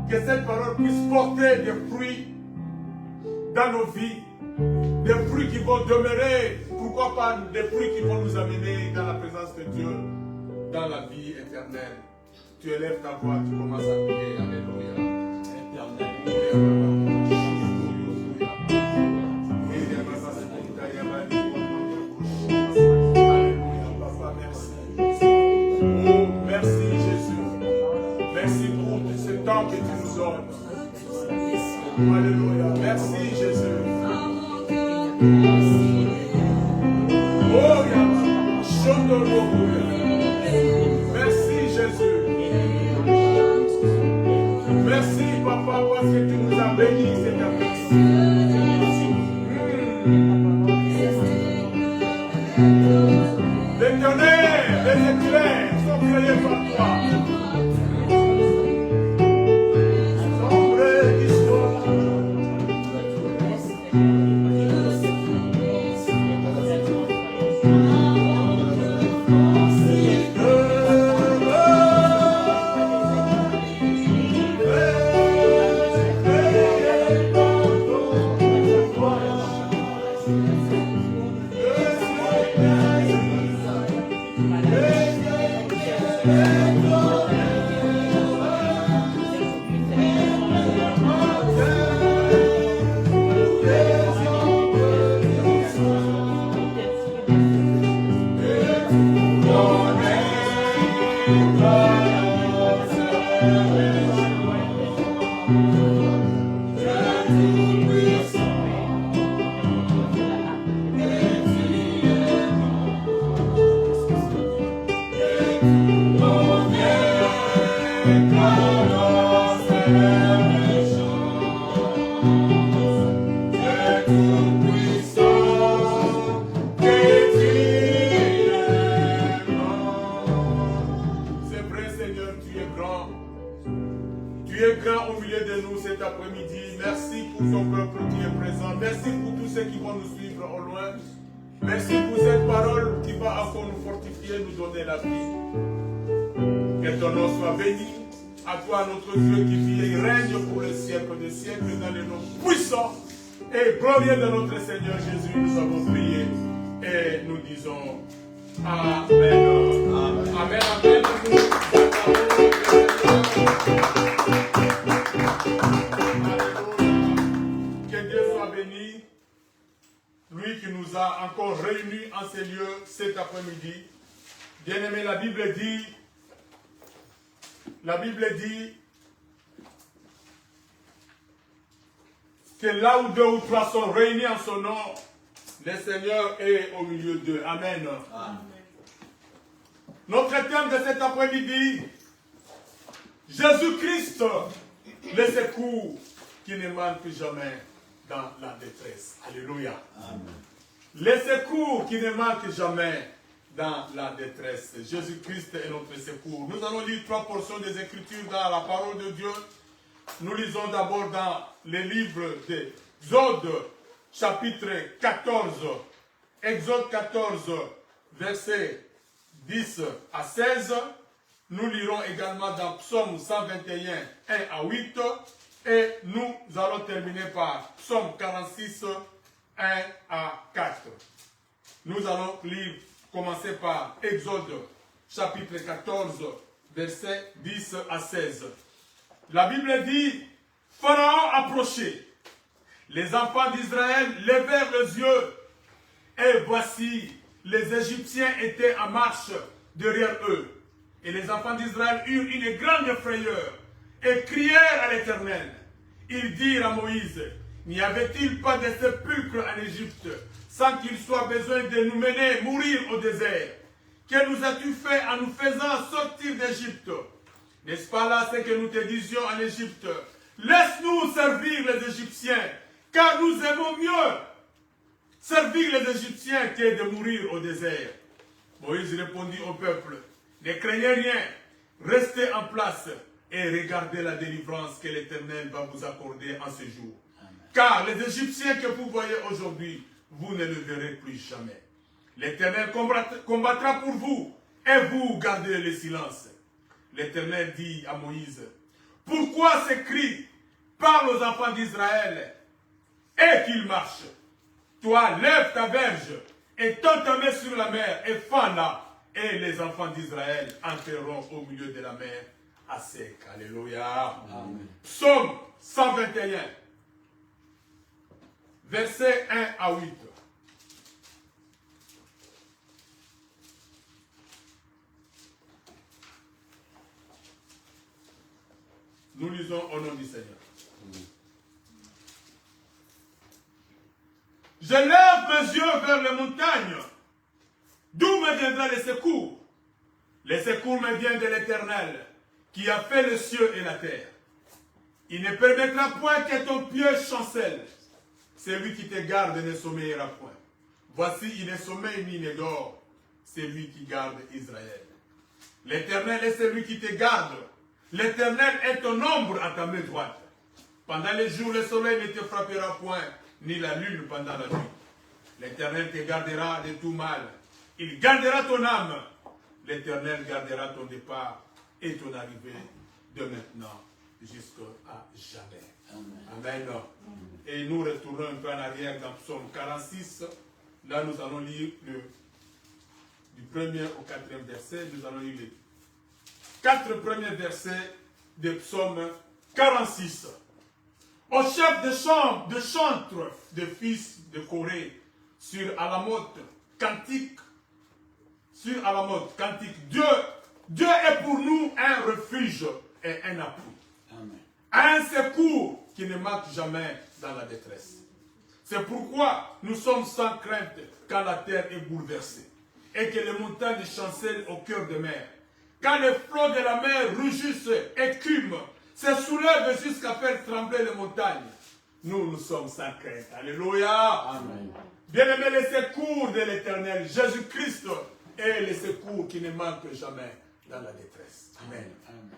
Que cette parole puisse porter des fruits dans nos vies. Des fruits qui vont demeurer, pourquoi pas des fruits qui vont nous amener dans la présence de Dieu, dans la vie éternelle. Tu élèves ta voix, tu commences à prier. Alléluia. Alléluia, papa, merci. Oh, merci Jésus. Merci pour ce temps que tu nous donnes. Alléluia. Merci Jésus. Oh, Yama. Chondologoya. Merci Jésus. Merci papa parce que tu nous as bénis cet après-midi. Les tonnerres, les éclairs sont créés par toi. Sombre histoire. De notre Seigneur Jésus, nous avons prié et nous disons Amen. Amen. Amen. Amen. Que Dieu soit béni, lui qui nous a encore réunis en ces lieux cet après-midi. Bien-aimé, la Bible dit que là où deux ou trois sont réunis en son nom, le Seigneur est au milieu d'eux. Amen. Amen. Notre thème de cet après-midi, Jésus-Christ, le secours qui ne manque jamais dans la détresse. Alléluia. Amen. Le secours qui ne manque jamais dans la détresse. Jésus-Christ est notre secours. Nous allons lire trois portions des Écritures dans la parole de Dieu. Nous lisons d'abord dans les livres d'Exode, chapitre 14. Exode 14, versets 10 à 16. Nous lirons également dans Psaume 121, 1 à 8. Et nous allons terminer par Psaume 46, 1 à 4. Nous allons commencer par Exode, chapitre 14, versets 10 à 16. La Bible dit, Pharaon approchait. Les enfants d'Israël levèrent les yeux. Et voici, les Égyptiens étaient en marche derrière eux. Et les enfants d'Israël eurent une grande frayeur et crièrent à l'Éternel. Ils dirent à Moïse, n'y avait-il pas de sépulcre en Égypte, sans qu'il soit besoin de nous mener mourir au désert? Que nous as-tu fait en nous faisant sortir d'Égypte? N'est-ce pas là ce que nous te disions en Égypte? Laisse-nous servir les Égyptiens, car nous aimons mieux servir les Égyptiens que de mourir au désert. Moïse répondit au peuple, ne craignez rien, restez en place et regardez la délivrance que l'Éternel va vous accorder en ce jour. Amen. Car les Égyptiens que vous voyez aujourd'hui, vous ne le verrez plus jamais. L'Éternel combattra pour vous et vous garderez le silence. L'Éternel dit à Moïse, Pourquoi ces cris parlent aux enfants d'Israël et qu'ils marchent? Toi, lève ta verge et tends ta main sur la mer et fends-la. Et les enfants d'Israël entreront au milieu de la mer à sec. Alléluia. Amen. Psaume 121, versets 1 à 8. Nous lisons au nom du Seigneur. Je lève mes yeux vers les montagnes. D'où me viendra les secours? Les secours me viennent de l'Éternel, qui a fait les cieux et la terre. Il ne permettra point que ton pied chancelle. C'est lui qui te garde ne sommeillera point. Voici, il ne sommeille ni ne dort. C'est lui qui garde Israël. L'Éternel est celui qui te garde. L'Éternel est ton ombre à ta main droite. Pendant les jours, le soleil ne te frappera point, ni la lune pendant la nuit. L'Éternel te gardera de tout mal. Il gardera ton âme. L'Éternel gardera ton départ et ton arrivée de maintenant jusqu'à jamais. Amen. Amen. Et nous retournons un peu en arrière dans Psaume 46. Là, nous allons lire du 1er au 4e verset. Nous allons lire les 4 premiers versets de Psaume 46. Au chef de chantre des fils de Corée, sur Alamoth, cantique, Dieu est pour nous un refuge et un appui. Amen. Un secours qui ne manque jamais dans la détresse. C'est pourquoi nous sommes sans crainte quand la terre est bouleversée et que les montagnes chancellent au cœur de mer. Quand les flots de la mer rugissent, écument, se soulèvent jusqu'à faire trembler les montagnes. Nous sommes sans crainte. Alléluia. Amen. Bien-aimés, les secours de l'Éternel, Jésus-Christ, est le secours qui ne manque jamais dans la détresse. Amen. Amen.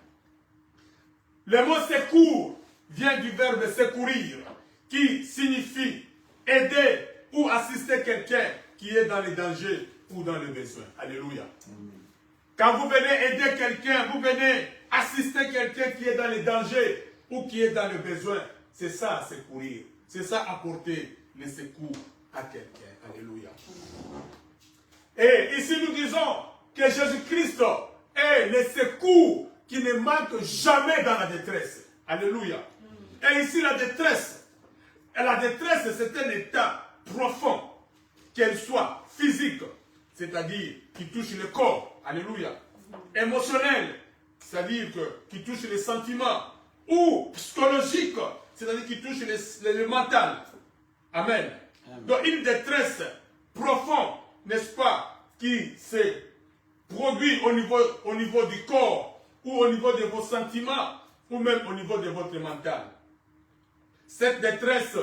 Le mot secours vient du verbe secourir, qui signifie aider ou assister quelqu'un qui est dans les dangers ou dans le besoin. Alléluia. Amen. Quand vous venez aider quelqu'un, vous venez assister quelqu'un qui est dans les dangers ou qui est dans le besoin. C'est ça, secourir. C'est ça, apporter le secours à quelqu'un. Alléluia. Et ici, nous disons que Jésus-Christ est le secours qui ne manque jamais dans la détresse. Alléluia. Et ici, la détresse, c'est un état profond, qu'elle soit physique, c'est-à-dire qui touche le corps. Alléluia. Émotionnel, c'est-à-dire qui touche les sentiments, ou psychologique, c'est-à-dire qui touche le mental. Amen. Amen. Donc une détresse profonde, n'est-ce pas, qui se produit au niveau du corps, ou au niveau de vos sentiments, ou même au niveau de votre mental. Cette détresse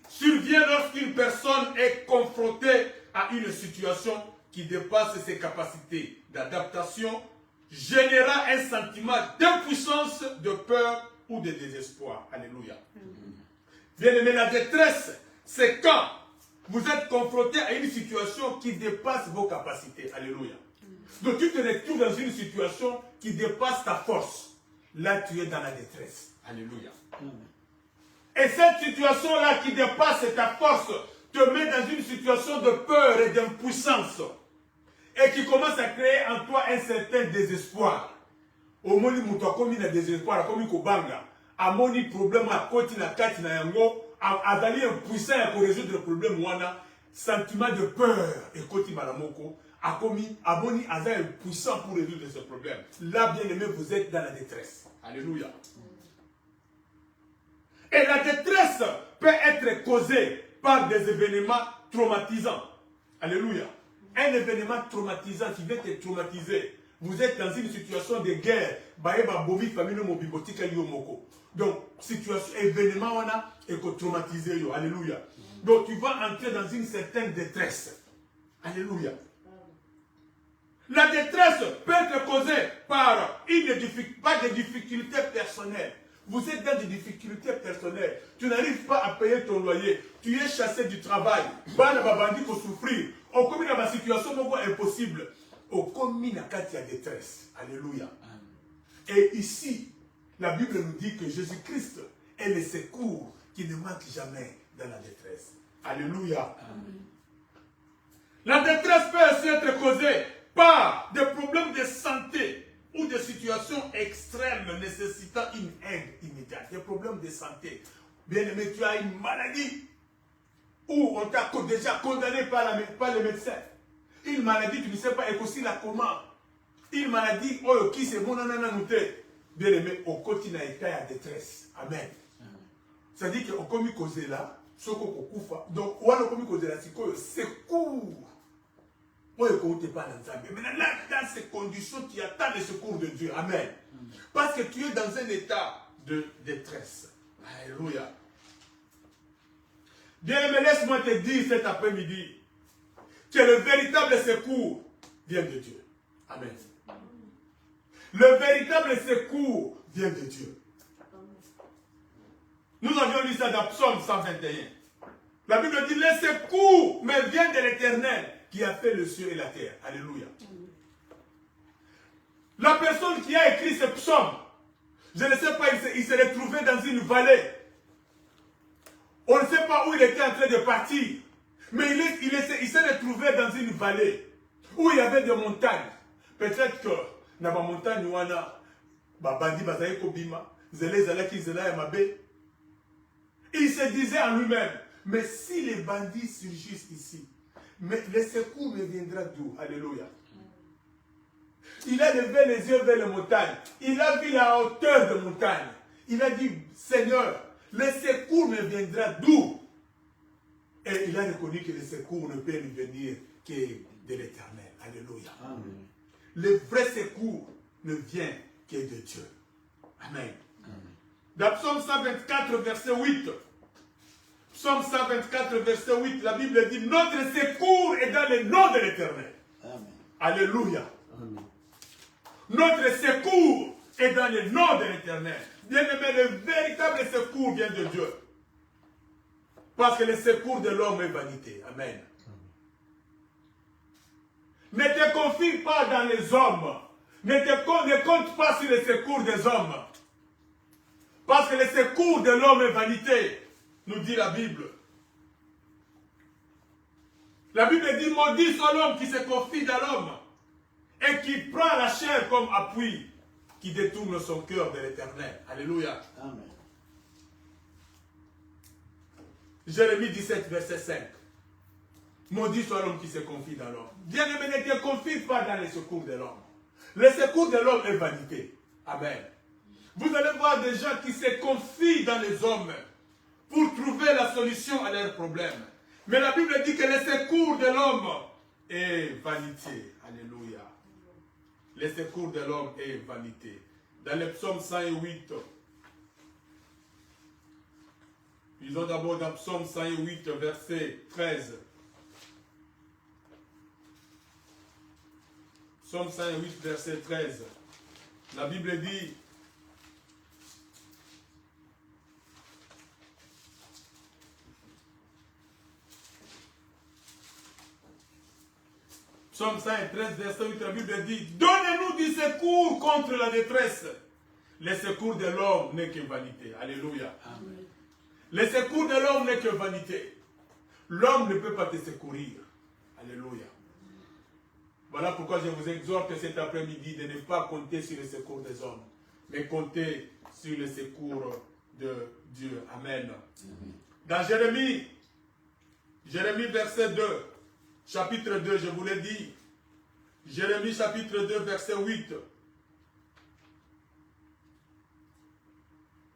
survient lorsqu'une personne est confrontée à une situation qui dépasse ses capacités d'adaptation, générant un sentiment d'impuissance, de peur ou de désespoir. Alléluia. Bien-aimé, la détresse, c'est quand vous êtes confronté à une situation qui dépasse vos capacités. Alléluia. Donc tu te retrouves dans une situation qui dépasse ta force. Là, tu es dans la détresse. Alléluia. Et cette situation-là qui dépasse ta force te met dans une situation de peur et d'impuissance. Et qui commence à créer en toi un certain désespoir. Au moni muto komi na désespoir, komi kobanga. Amoni problème à koti na kati na yango. Azali impuissant pour résoudre le problème wana. Sentiment de peur et koti malamoko. Aboni azali impuissant pour résoudre ce problème. Là, bien aimé, vous êtes dans la détresse. Alléluia. Et la détresse peut être causée par des événements traumatisants. Alléluia. Un événement traumatisant qui vient te traumatiser. Vous êtes dans une situation de guerre. Donc, situation, événement, on a et traumatisé. Alléluia. Donc, tu vas entrer dans une certaine détresse. Alléluia. La détresse peut être causée par des difficultés personnelles. Vous êtes dans des difficultés personnelles. Tu n'arrives pas à payer ton loyer. Tu es chassé du travail. Bana babandi pour souffrir. On commis dans ma situation impossible. On commis dans la détresse. Alléluia. Et ici, la Bible nous dit que Jésus-Christ est le secours qui ne manque jamais dans la détresse. Alléluia. Amen. La détresse peut aussi être causée par des problèmes de santé ou des situations extrêmes nécessitant une aide immédiate. Des problèmes de santé. Bien aimé, tu as une maladie où on t'a déjà condamné par les médecins. Une maladie, tu ne sais pas aussi la comment. Une maladie, oh, qui c'est bon, bien aimé, au quotidien, il y a détresse. Amen. C'est-à-dire qu'on commis cause là, ce qu'on coupe. Donc, on a commis cause là, c'est quoi? Secours. Mais là, dans ces conditions, tu attends le secours de Dieu. Amen. Parce que tu es dans un état de détresse. Alléluia. Bien-aimé, laisse-moi te dire cet après-midi que le véritable secours vient de Dieu. Amen. Le véritable secours vient de Dieu. Nous avions lu ça dans Psaume 121. La Bible dit, le secours me vient de l'Éternel qui a fait le ciel et la terre. Alléluia. La personne qui a écrit ce psaume, je ne sais pas, il s'est retrouvé dans une vallée. On ne sait pas où il était en train de partir. Mais il s'est retrouvé dans une vallée où il y avait des montagnes. Peut-être que dans la montagne, il se disait en lui-même, mais si les bandits surgissent ici, mais le secours me viendra d'où? Alléluia. Il a levé les yeux vers les montagnes. Il a vu la hauteur de montagne. Il a dit, Seigneur, le secours me viendra d'où? Et il a reconnu que le secours ne peut lui venir que de l'Éternel. Alléluia. Amen. Le vrai secours ne vient que de Dieu. Amen. Amen. Dans Psaume 124, verset 8. Psaume 124, verset 8, la Bible dit, notre secours est dans le nom de l'Éternel. Alléluia. Amen. Notre secours est dans le nom de l'Éternel. Bien-aimé, le véritable secours vient de Dieu. Parce que le secours de l'homme est vanité. Amen. Ne te confie pas dans les hommes. Ne compte pas sur le secours des hommes. Parce que le secours de l'homme est vanité, nous dit la Bible. La Bible dit, maudit soit l'homme qui se confie dans l'homme et qui prend la chair comme appui, qui détourne son cœur de l'Éternel. Alléluia. Amen. Jérémie 17, verset 5. Maudit soit l'homme qui se confie dans l'homme. Bien-aimé, ne te confie pas dans les secours de l'homme. Le secours de l'homme est vanité. Amen. Vous allez voir des gens qui se confient dans les hommes pour trouver la solution à leurs problèmes. Mais la Bible dit que le secours de l'homme est vanité. Alléluia. Le secours de l'homme est vanité. Dans le psaume 108, lisons d'abord dans le psaume 108, verset 13. Psaume 108, verset 13. La Bible dit, Psaume 113, verset 8, la Bible dit, donnez-nous du secours contre la détresse. Le secours de l'homme n'est que vanité. Alléluia. Amen. Le secours de l'homme n'est que vanité. L'homme ne peut pas te secourir. Alléluia. Voilà pourquoi je vous exhorte cet après-midi de ne pas compter sur le secours des hommes, mais compter sur le secours de Dieu. Amen. Dans Jérémie verset 2, chapitre 2, je vous l'ai dit. Jérémie chapitre 2, verset 8.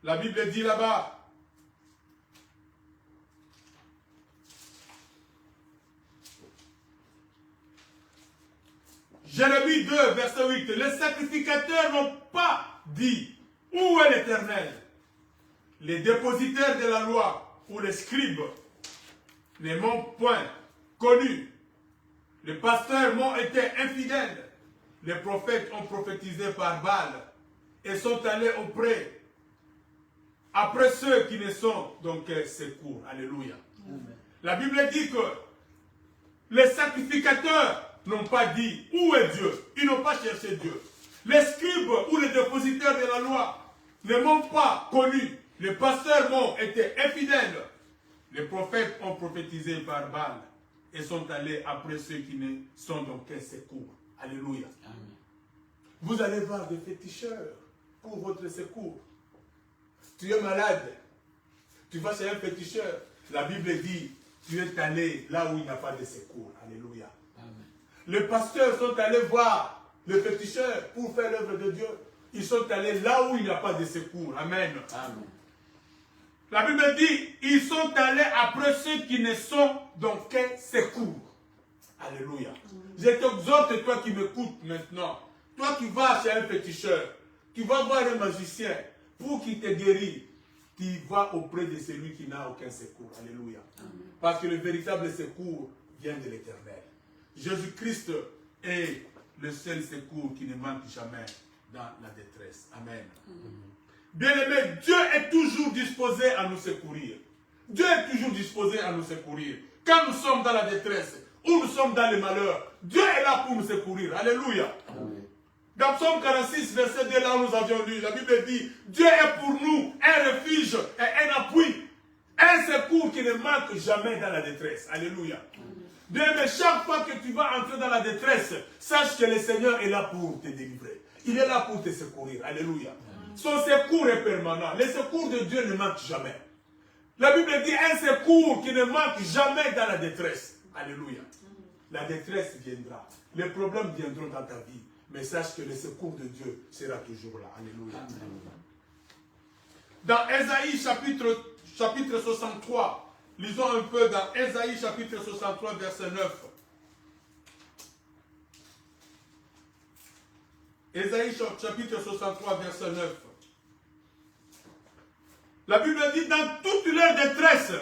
La Bible dit là-bas, Jérémie 2, verset 8. Les sacrificateurs n'ont pas dit, où est l'Éternel? Les dépositaires de la loi ou les scribes ne m'ont point connu. Les pasteurs m'ont été infidèles. Les prophètes ont prophétisé par Baal et sont allés après ceux qui ne sont donc secours. Alléluia. Amen. La Bible dit que les sacrificateurs n'ont pas dit où est Dieu. Ils n'ont pas cherché Dieu. Les scribes ou les dépositaires de la loi ne m'ont pas connu. Les pasteurs m'ont été infidèles. Les prophètes ont prophétisé par Baal et sont allés après ceux qui ne sont dans quel secours. Alléluia. Amen. Vous allez voir des féticheurs pour votre secours. Tu es malade. Tu vas chez un féticheur. La Bible dit, tu es allé là où il n'y a pas de secours. Alléluia. Amen. Les pasteurs sont allés voir le féticheur pour faire l'œuvre de Dieu. Ils sont allés là où il n'y a pas de secours. Amen. Amen. La Bible dit, ils sont allés après ceux qui ne sont dans quel secours. Alléluia. Je t'exhorte, toi qui m'écoutes maintenant, toi qui vas chez un féticheur, tu vas voir un magicien pour qu'il te guérisse, tu vas auprès de celui qui n'a aucun secours. Alléluia. Amen. Parce que le véritable secours vient de l'Éternel. Jésus-Christ est le seul secours qui ne manque jamais dans la détresse. Amen. Bien-aimé, Dieu est toujours disposé à nous secourir. Dieu est toujours disposé à nous secourir. Quand nous sommes dans la détresse, ou nous sommes dans le malheur, Dieu est là pour nous secourir. Alléluia. Amen. Dans Psaume 46, verset 2, là où nous avions lu, la Bible dit, Dieu est pour nous un refuge et un appui, un secours qui ne manque jamais dans la détresse. Alléluia. Bien, mais chaque fois que tu vas entrer dans la détresse, sache que le Seigneur est là pour te délivrer. Il est là pour te secourir. Alléluia. Son secours est permanent. Le secours de Dieu ne manque jamais. La Bible dit un secours qui ne manque jamais dans la détresse. Alléluia. La détresse viendra. Les problèmes viendront dans ta vie. Mais sache que le secours de Dieu sera toujours là. Alléluia. Dans Ésaïe chapitre 63, lisons un peu dans Ésaïe chapitre 63, verset 9. Ésaïe chapitre 63, verset 9. La Bible dit, dans toute leur détresse,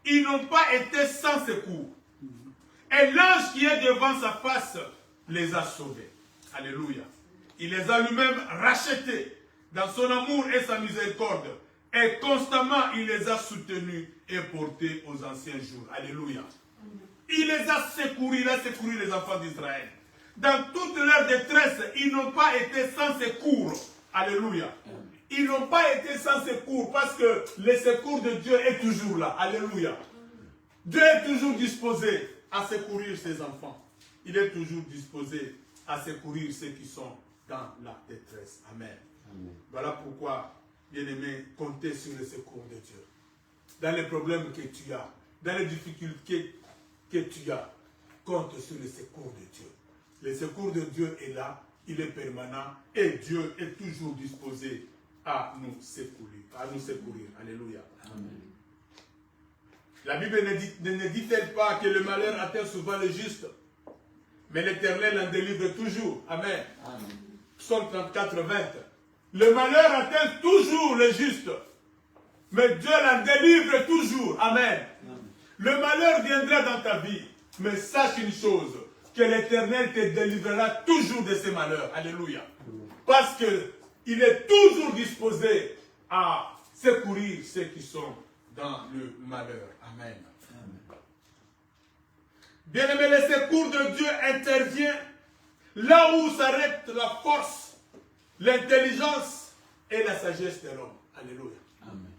ils n'ont pas été sans secours. Et l'ange qui est devant sa face les a sauvés. Alléluia. Il les a lui-même rachetés dans son amour et sa miséricorde. Et constamment, il les a soutenus et portés aux anciens jours. Alléluia. Il les a secourus, il a secouru les enfants d'Israël. Dans toute leur détresse, ils n'ont pas été sans secours. Alléluia. Ils n'ont pas été sans secours parce que le secours de Dieu est toujours là. Alléluia. Dieu est toujours disposé à secourir ses enfants. Il est toujours disposé à secourir ceux qui sont dans la détresse. Amen. Amen. Voilà pourquoi, bien-aimé, comptez sur le secours de Dieu. Dans les problèmes que tu as, dans les difficultés que tu as, compte sur le secours de Dieu. Le secours de Dieu est là, il est permanent et Dieu est toujours disposé à nous secourir. Alléluia. Amen. La Bible ne dit-elle pas que le malheur atteint souvent le juste, mais l'Éternel en délivre toujours. Amen. Amen. Psaume 34, 20. Le malheur atteint toujours le juste, mais Dieu l'en délivre toujours. Amen. Amen. Le malheur viendra dans ta vie, mais sache une chose, que l'Éternel te délivrera toujours de ces malheurs. Alléluia. Parce qu'il est toujours disposé à secourir ceux qui sont dans le malheur. Amen. Bien-aimé, le secours de Dieu intervient là où s'arrête la force, l'intelligence et la sagesse de l'homme. Alléluia. Amen.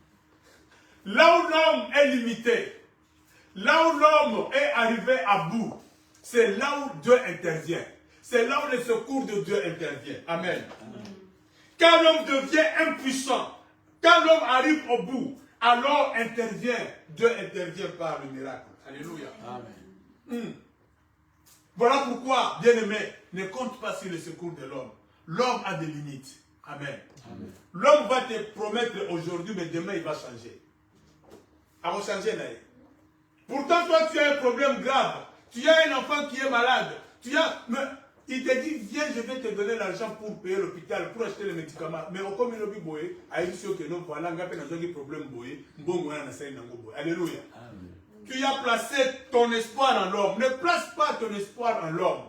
Là où l'homme est limité, là où l'homme est arrivé à bout, c'est là où Dieu intervient. C'est là où le secours de Dieu intervient. Amen. Amen. Quand l'homme devient impuissant, quand l'homme arrive au bout, alors Dieu intervient par le miracle. Alléluia. Amen. Voilà pourquoi, bien-aimé, ne compte pas sur le secours de l'homme. L'homme a des limites. Amen. Amen. L'homme va te promettre aujourd'hui, mais demain il va changer. Il va changer d'ailleurs. Pourtant, toi, tu as un problème grave. Tu as un enfant qui est malade. Il te dit, viens, je vais te donner l'argent pour payer l'hôpital, pour acheter les médicaments. Mais comme il a dit, il dit que non, voilà, il y a un problème. Alléluia. Tu as placé ton espoir en l'homme. Ne place pas ton espoir en l'homme.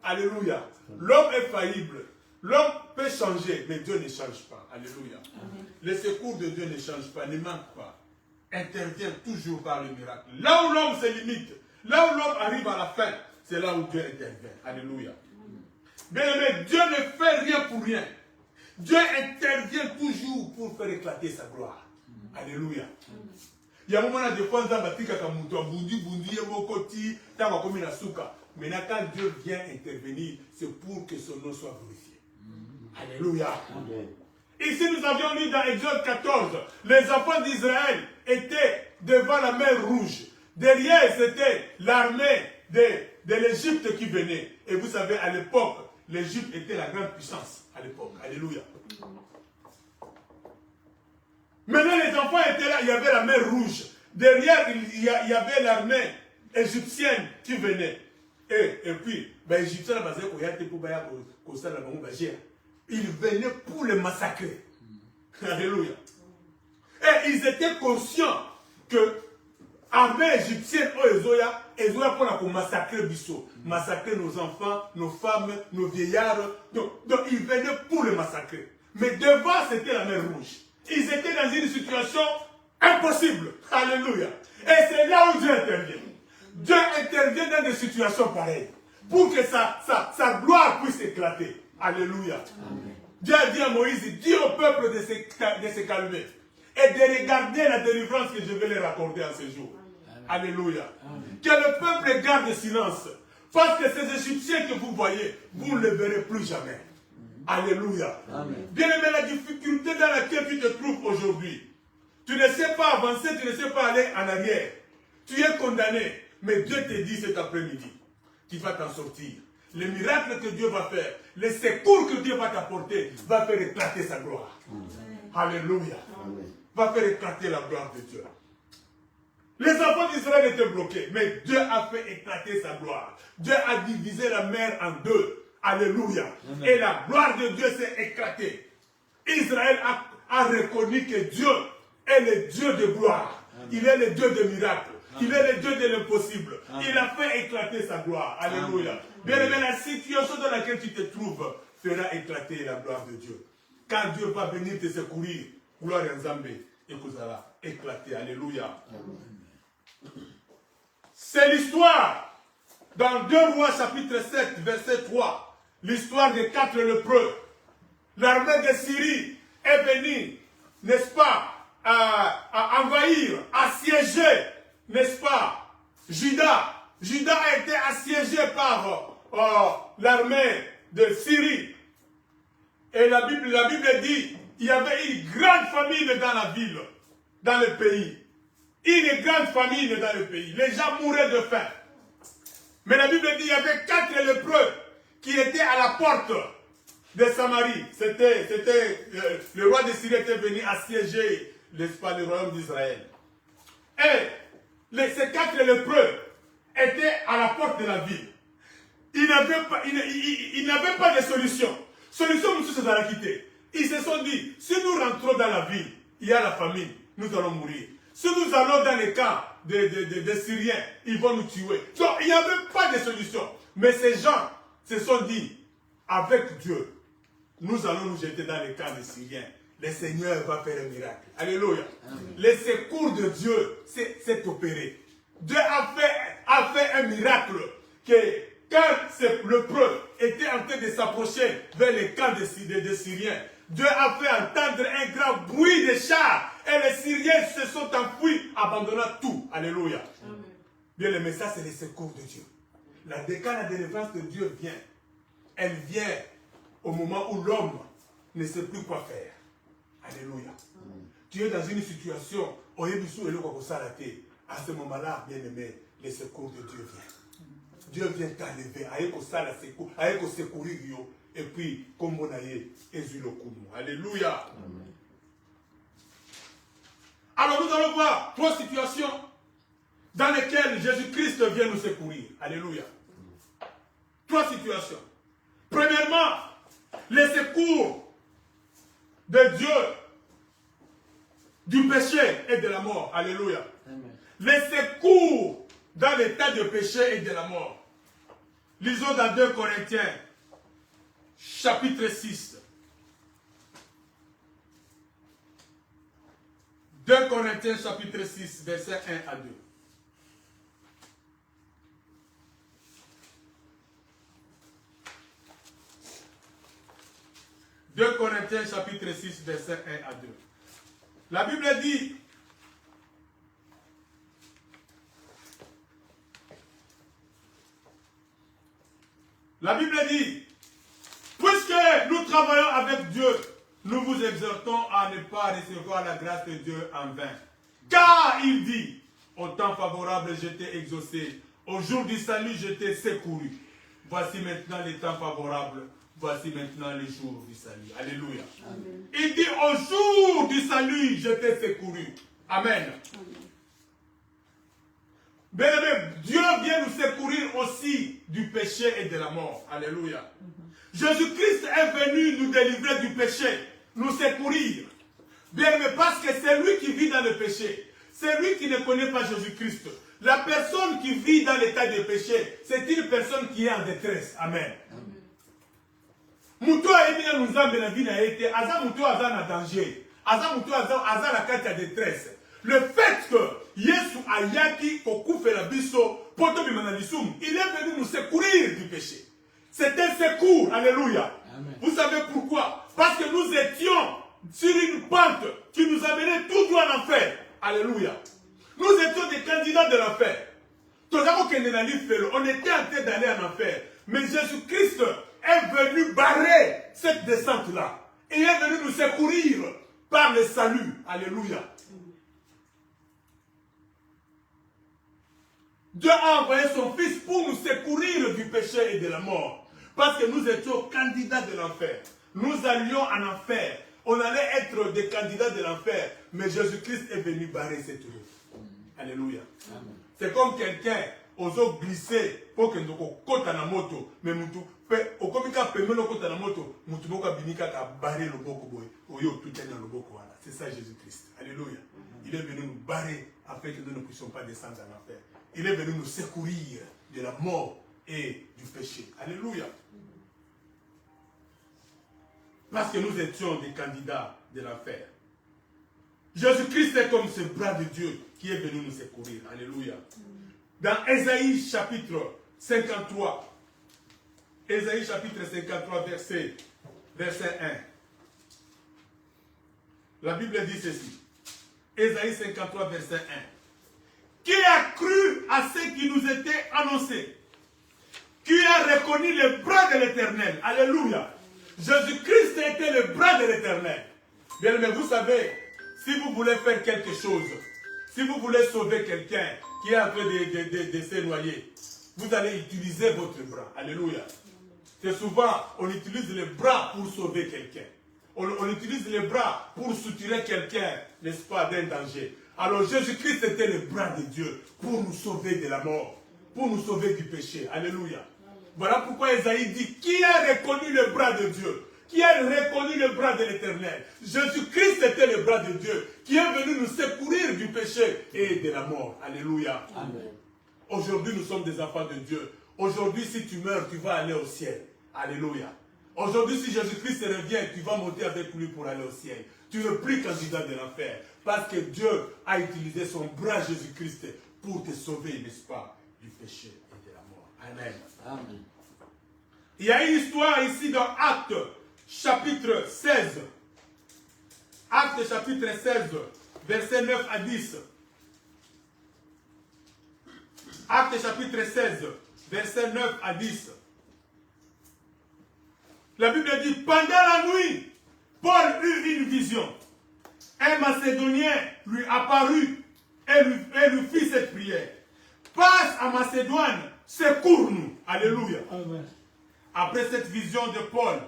Alléluia. L'homme est faillible. L'homme peut changer, mais Dieu ne change pas. Alléluia. Amen. Le secours de Dieu ne change pas, ne manque pas. Intervient toujours par le miracle. Là où l'homme se limite, là où l'homme arrive à la fin, c'est là où Dieu intervient. Alléluia. Bien aimé, Dieu ne fait rien pour rien. Dieu intervient toujours pour faire éclater sa gloire. Alléluia. Il y a un moment des fois, maintenant, quand Dieu vient intervenir, c'est pour que son nom soit glorifié. Alléluia. Ici, nous avions lu dans Exode 14, les enfants d'Israël étaient devant la mer Rouge. Derrière, c'était l'armée de l'Égypte qui venait. Et vous savez, à l'époque, l'Égypte était la grande puissance. À l'époque. Alléluia. Maintenant, les enfants étaient là, il y avait la mer Rouge. Derrière, il y avait l'armée égyptienne qui venait. Et puis, les Égyptiens, ils venaient pour les massacrer. Alléluia. Et ils étaient conscients que l'armée égyptienne, Ezoya pour massacrer Bissot, massacrer nos enfants, nos femmes, nos vieillards. Donc ils venaient pour les massacrer. Mais devant, c'était la mer Rouge. Ils étaient dans une situation impossible. Alléluia. Et c'est là où Dieu intervient. Dieu intervient dans des situations pareilles pour que sa gloire puisse éclater. Alléluia. Amen. Dieu a dit à Moïse, dis au peuple de se calmer et de regarder la délivrance que je vais leur accorder en ce jour. Amen. Alléluia. Amen. Que le peuple garde silence. Parce que ces Égyptiens que vous voyez, vous ne les verrez plus jamais. Alléluia. Bien aimé, la difficulté dans laquelle tu te trouves aujourd'hui, tu ne sais pas avancer, tu ne sais pas aller en arrière. Tu es condamné. Mais Dieu te dit cet après-midi, tu vas t'en sortir. Les miracles que Dieu va faire, les secours que Dieu va t'apporter, va faire éclater sa gloire. Alléluia. Va faire éclater la gloire de Dieu. Les enfants d'Israël étaient bloqués, mais Dieu a fait éclater sa gloire. Dieu a divisé la mer en deux. Alléluia. Amen. Et la gloire de Dieu s'est éclatée. Israël a reconnu que Dieu est le Dieu de gloire. Amen. Il est le Dieu de miracles. Amen. Il est le Dieu de l'impossible. Il a fait éclater sa gloire. Alléluia. Bien aimé, la situation dans laquelle tu te trouves fera éclater la gloire de Dieu. Quand Dieu va venir te secourir, gloire en Zambé, et que ça va éclater. Alléluia. C'est l'histoire dans 2 Rois chapitre 7 verset 3. L'histoire des 4 lépreux. L'armée de Syrie est venue, n'est-ce pas, à envahir, assiéger, n'est-ce pas, Juda. Juda a été assiégé par l'armée de Syrie. Et la Bible dit, il y avait une grande famine dans la ville, dans le pays. Une grande famine dans le pays. Les gens mouraient de faim. Mais la Bible dit, il y avait 4 lépreux qui étaient à la porte de Samarie. C'était le roi de Syrie était venu assiéger le royaume d'Israël. Et ces 4 lépreux étaient à la porte de la ville. Ils n'avaient pas de solution. Solution, monsieur, c'est de la quitter. Ils se sont dit, si nous rentrons dans la ville, il y a la famine, nous allons mourir. Si nous allons dans les camps des Syriens, ils vont nous tuer. Donc, il n'y avait pas de solution. Mais ces gens se sont dit, avec Dieu, nous allons nous jeter dans les camps des Syriens. Le Seigneur va faire un miracle. Alléluia. Amen. Le secours de Dieu s'est opéré. Dieu a fait un miracle que quand ces lépreux étaient en train de s'approcher vers les camps des Syriens, Dieu a fait entendre un grand bruit de chars et les Syriens se sont enfuis, abandonnant tout. Alléluia. Amen. Bien aimé, ça c'est le secours de Dieu. Quand la délivrance de Dieu vient, elle vient au moment où l'homme ne sait plus quoi faire. Alléluia. Amen. Tu es dans une situation, à ce moment-là, bien aimé, le secours de Dieu vient. Dieu vient t'enlever, avec secourir, et puis, comme on a eu, alléluia. Amen. Alors nous allons voir 3 situations dans lesquelles Jésus-Christ vient nous secourir. Alléluia. 3 situations. Premièrement, les secours de Dieu du péché et de la mort. Alléluia. Amen. Les secours dans l'état de péché et de la mort. Lisons dans 2 Corinthiens, chapitre 6. 2 Corinthiens, chapitre 6, versets 1 à 2. Corinthiens chapitre 6, versets 1 à 2. La Bible dit, puisque nous travaillons avec Dieu, nous vous exhortons à ne pas recevoir la grâce de Dieu en vain. Car il dit, au temps favorable, je t'ai exaucé. Au jour du salut, je t'ai secouru. Voici maintenant les temps favorables. Voici maintenant les jours du salut. Alléluia. Amen. Il dit, au jour du salut, je t'ai secouru. Amen. Bien-aimé, Dieu vient nous secourir aussi du péché et de la mort. Alléluia. Jésus-Christ est venu nous délivrer du péché, nous secourir. Bien-aimé, parce que c'est lui qui vit dans le péché. C'est lui qui ne connaît pas Jésus-Christ. La personne qui vit dans l'état de péché, c'est une personne qui est en détresse. Amen. Muto aimina nous a bénévi na été, aza muto aza na danger, aza muto aza la carte de détresse. Le fait que Yesu ayaki kokufela biso poto bimana lisum, il est venu nous secourir du péché. C'est un secours, alléluia. Amen. Vous savez pourquoi? Parce que nous étions sur une pente qui nous amenait tout droit en enfer. Alléluia. Nous étions des candidats de l'enfer. On était en train d'aller en enfer. Mais Jésus-Christ est venu barrer cette descente-là. Il est venu nous secourir par le salut. Alléluia. Dieu a envoyé son Fils pour nous secourir du péché et de la mort. Parce que nous étions candidats de l'enfer. Nous allions en enfer. On allait être des candidats de l'enfer. Mais Jésus-Christ est venu barrer cette route. Alléluia. C'est comme quelqu'un ose glisser pour que nous côte na moto. Mais nous au komika pemelo côte na moto. Nous boka binika ka barrer le boko boy. Oyo tout est dans le boko voilà. C'est ça Jésus-Christ. Alléluia. Il est venu nous barrer afin que nous ne puissions pas descendre en enfer. Il est venu nous secourir de la mort et du péché. Alléluia. Parce que nous étions des candidats de l'enfer. Jésus-Christ est comme ce bras de Dieu qui est venu nous secourir. Alléluia. Dans Ésaïe chapitre 53, Ésaïe chapitre 53, verset 1. La Bible dit ceci. Ésaïe 53, verset 1. Qui a cru à ce qui nous était annoncé? Qui a reconnu le bras de l'Éternel? Alléluia. Jésus-Christ était le bras de l'Éternel. Bien, mais vous savez, si vous voulez faire quelque chose, si vous voulez sauver quelqu'un qui est en train de se noyer, vous allez utiliser votre bras. Alléluia. C'est souvent, on utilise le bras pour sauver quelqu'un. On utilise les bras pour soutirer quelqu'un, n'est-ce pas, d'un danger. Alors Jésus-Christ était le bras de Dieu pour nous sauver de la mort, pour nous sauver du péché. Alléluia. Voilà pourquoi Ésaïe dit, qui a reconnu le bras de Dieu? Qui a reconnu le bras de l'Éternel? Jésus-Christ était le bras de Dieu, qui est venu nous secourir du péché et de la mort. Alléluia. Amen. Aujourd'hui, nous sommes des enfants de Dieu. Aujourd'hui, si tu meurs, tu vas aller au ciel. Alléluia. Aujourd'hui, si Jésus-Christ revient, tu vas monter avec lui pour aller au ciel. Tu n'es plus candidat de l'enfer. Parce que Dieu a utilisé son bras Jésus-Christ pour te sauver, n'est-ce pas, du péché et de la mort. Amen. Amen. Il y a une histoire ici dans Actes chapitre 16. Actes chapitre 16, versets 9 à 10. Actes chapitre 16, versets 9 à 10. La Bible dit, pendant la nuit, Paul eut une vision. Un Macédonien lui apparut et lui fit cette prière. Passe à Macédoine, secours-nous. Alléluia. Amen. Après cette vision de Paul,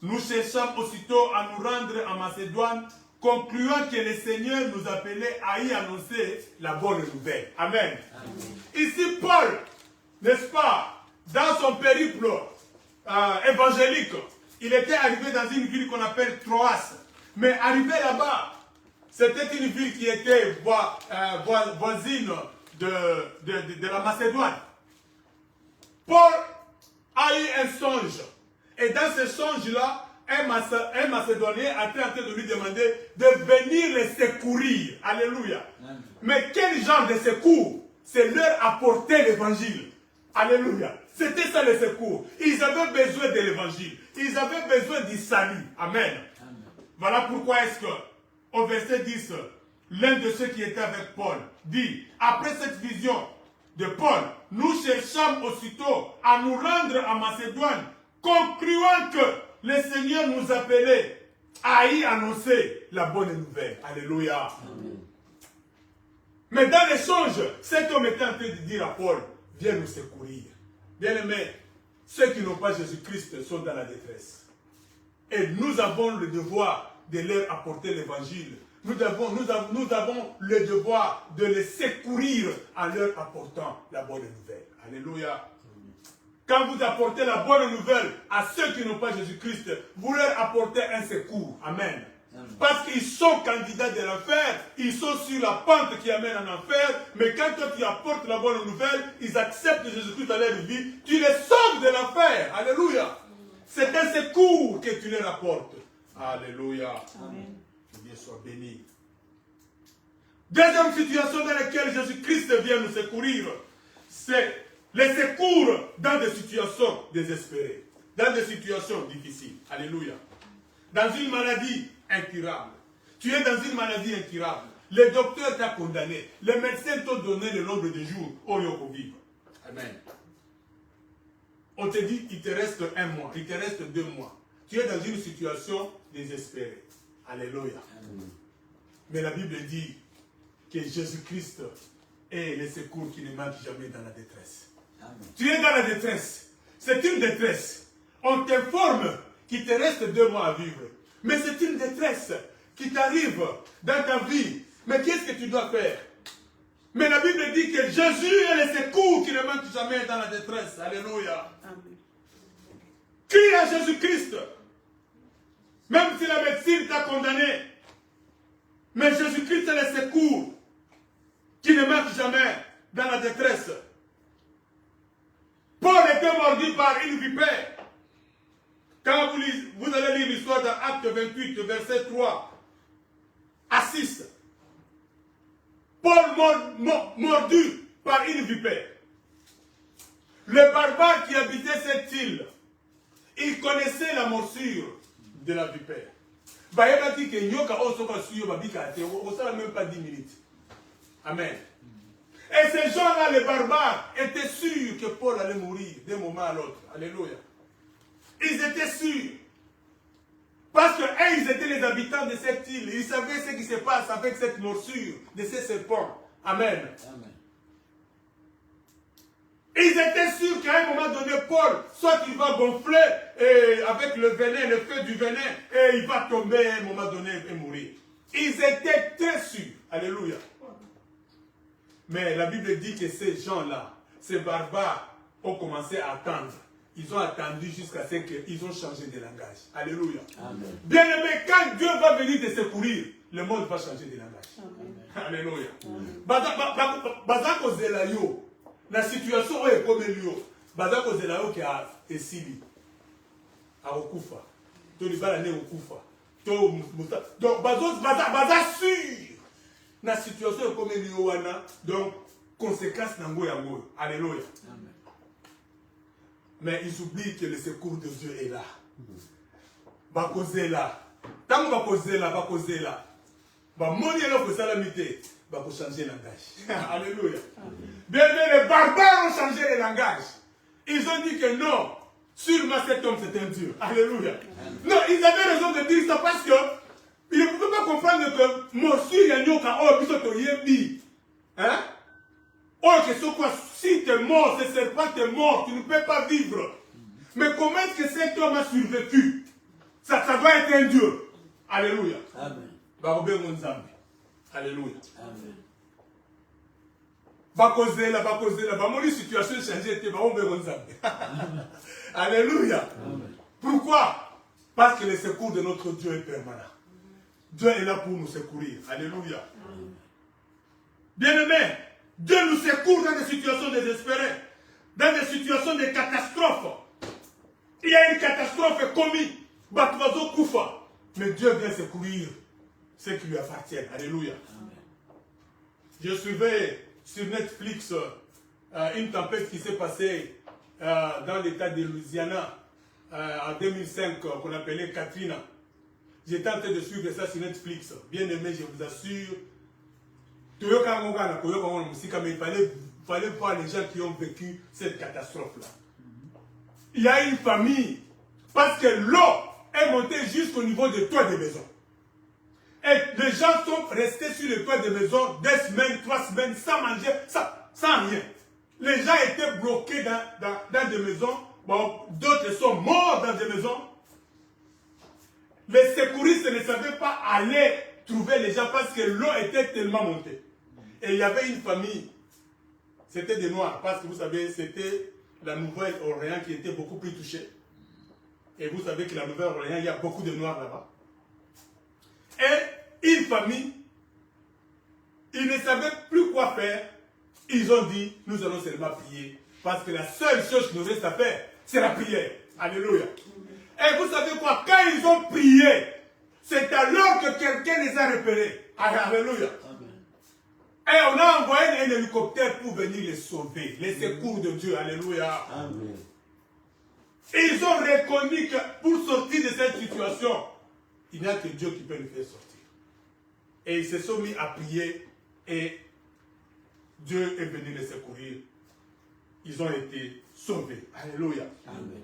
nous cherchons aussitôt à nous rendre en Macédoine, concluant que le Seigneur nous appelait à y annoncer la bonne nouvelle. Amen. Amen. Ici, Paul, n'est-ce pas, dans son périple évangélique, il était arrivé dans une ville qu'on appelle Troas. Mais arrivé là-bas, c'était une ville qui était voisine de la Macédoine. Paul a eu un songe. Et dans ce songe-là, un Macédonien a été en train de lui demander de venir les secourir. Alléluia. Amen. Mais quel genre de secours? C'est leur apporter l'évangile. Alléluia. C'était ça le secours. Ils avaient besoin de l'évangile. Ils avaient besoin du salut. Amen. Voilà pourquoi est-ce que, au verset 10, l'un de ceux qui étaient avec Paul dit, après cette vision de Paul, nous cherchâmes aussitôt à nous rendre à Macédoine, concluant que le Seigneur nous appelait à y annoncer la bonne nouvelle. Alléluia. Amen. Mais dans l'échange, cet homme était en train de dire à Paul, viens nous secourir. Bien-aimés, ceux qui n'ont pas Jésus-Christ sont dans la détresse. Et nous avons le devoir de leur apporter l'évangile. Nous avons le devoir de les secourir en leur apportant la bonne nouvelle. Alléluia. Quand vous apportez la bonne nouvelle à ceux qui n'ont pas Jésus-Christ, vous leur apportez un secours. Amen. Parce qu'ils sont candidats de l'enfer, ils sont sur la pente qui amène en enfer, mais quand toi tu apportes la bonne nouvelle, ils acceptent Jésus-Christ dans leur vie, tu les sauves de l'enfer. Alléluia. C'est un secours que tu leur apportes. Alléluia. Amen. Que Dieu soit béni. Deuxième situation dans laquelle Jésus-Christ vient nous secourir, c'est les secours dans des situations désespérées, dans des situations difficiles. Alléluia. Dans une maladie incurable. Tu es dans une maladie incurable. Le docteur t'a condamné. Les médecins t'ont donné le nombre de jours où il faut vivre. Amen. On te dit, il te reste 1 mois, il te reste 2 mois. Tu es dans une situation désespérée. Alléluia. Amen. Mais la Bible dit que Jésus-Christ est le secours qui ne manque jamais dans la détresse. Amen. Tu es dans la détresse. C'est une détresse. On t'informe qu'il te reste 2 mois à vivre. Mais c'est une détresse qui t'arrive dans ta vie. Mais qu'est-ce que tu dois faire? Mais la Bible dit que Jésus est le secours qui ne manque jamais dans la détresse. Alléluia. Amen. Crie à Jésus-Christ. Même si la médecine t'a condamné. Mais Jésus-Christ est le secours qui ne manque jamais dans la détresse. Paul était mordu par une vipère. Quand vous allez lire l'histoire dans Acte 28, verset 3 à 6. Paul mordu par une vipère. Le barbare qui habitait cette île, il connaissait la morsure de la vipère. Il a dit que Nyoka Osoka Suyo Babika, ça n'a même pas 10 minutes. Amen. Et ces gens-là, les barbares, étaient sûrs que Paul allait mourir d'un moment à l'autre. Alléluia. Ils étaient sûrs. Parce qu'ils étaient les habitants de cette île. Ils savaient ce qui se passe avec cette morsure de ces serpents. Amen. Amen. Ils étaient sûrs qu'à un moment donné, Paul, soit il va gonfler avec le venin, le feu du venin, et il va tomber à un moment donné et mourir. Ils étaient très sûrs. Alléluia. Mais la Bible dit que ces gens-là, ces barbares, ont commencé à attendre. Ils ont attendu jusqu'à ce qu'ils ont changé de langage. Alléluia. Bien aimé, quand Dieu va venir te secourir, le monde va changer de langage. Amen. Alléluia. Bazako zelayo, la situation où est comme lui, bazako zelayo qui a esili, a okufa, to libala ne okufa, to musta. Donc baza sûr, la situation est comme lui wana, donc conséquence nango yango. Alléluia. Amen. Mais ils oublient que le secours de Dieu est là. Bakoze là. Tant que bakoze là. Moni est là pour salamité. Bako changer le langage. Alléluia. Bien, les barbares ont changé le langage. Ils ont dit que non. Sûrement cet homme c'est un Dieu. Alléluia. Non, ils avaient raison de dire ça parce que ils ne pouvaient pas comprendre que morsure yanyoka oh bisoto yebi. Hein? Oh, que ce quoi, si tu es mort, ce serpent est mort, tu ne peux pas vivre. Mais comment est-ce que cet homme a survécu? Ça doit être un Dieu. Alléluia. Amen. Alléluia. Amen. Mon situation changée. Alléluia. Amen. Pourquoi? Parce que le secours de notre Dieu est permanent. Dieu est là pour nous secourir. Alléluia. Amen. Bien-aimés, Dieu nous secourt dans des situations désespérées, dans des situations de catastrophe. Il y a une catastrophe commise, Batouazo Koufa, mais Dieu vient secourir ceux qui lui appartiennent. Alléluia. Amen. Je suivais sur Netflix une tempête qui s'est passée dans l'état de Louisiana en 2005, qu'on appelait Katrina. j'étais en train de suivre ça sur Netflix. Bien aimé, je vous assure. Mais il fallait voir les gens qui ont vécu cette catastrophe-là. Il y a une famille, parce que l'eau est montée jusqu'au niveau des toits des maisons. Et les gens sont restés sur les toits des maisons 2 semaines, 3 semaines, sans manger, sans rien. Les gens étaient bloqués dans des maisons. Bon, d'autres sont morts dans des maisons. Les secouristes ne savaient pas aller trouver les gens parce que l'eau était tellement montée. Et il y avait une famille, c'était des Noirs, parce que vous savez, c'était la Nouvelle-Orléans qui était beaucoup plus touchée. Et vous savez que la Nouvelle-Orléans, il y a beaucoup de Noirs là-bas. Et une famille, ils ne savaient plus quoi faire. Ils ont dit, nous allons seulement prier. Parce que la seule chose qui nous reste à faire, c'est la prière. Alléluia. Et vous savez quoi? Quand ils ont prié, c'est alors que quelqu'un les a repérés. Alléluia. Et on a envoyé un hélicoptère pour venir les sauver. Les secours de Dieu. Alléluia. Amen. Et ils ont reconnu que pour sortir de cette situation, il n'y a que Dieu qui peut les faire sortir. Et ils se sont mis à prier et Dieu est venu les secourir. Ils ont été sauvés. Alléluia. Amen.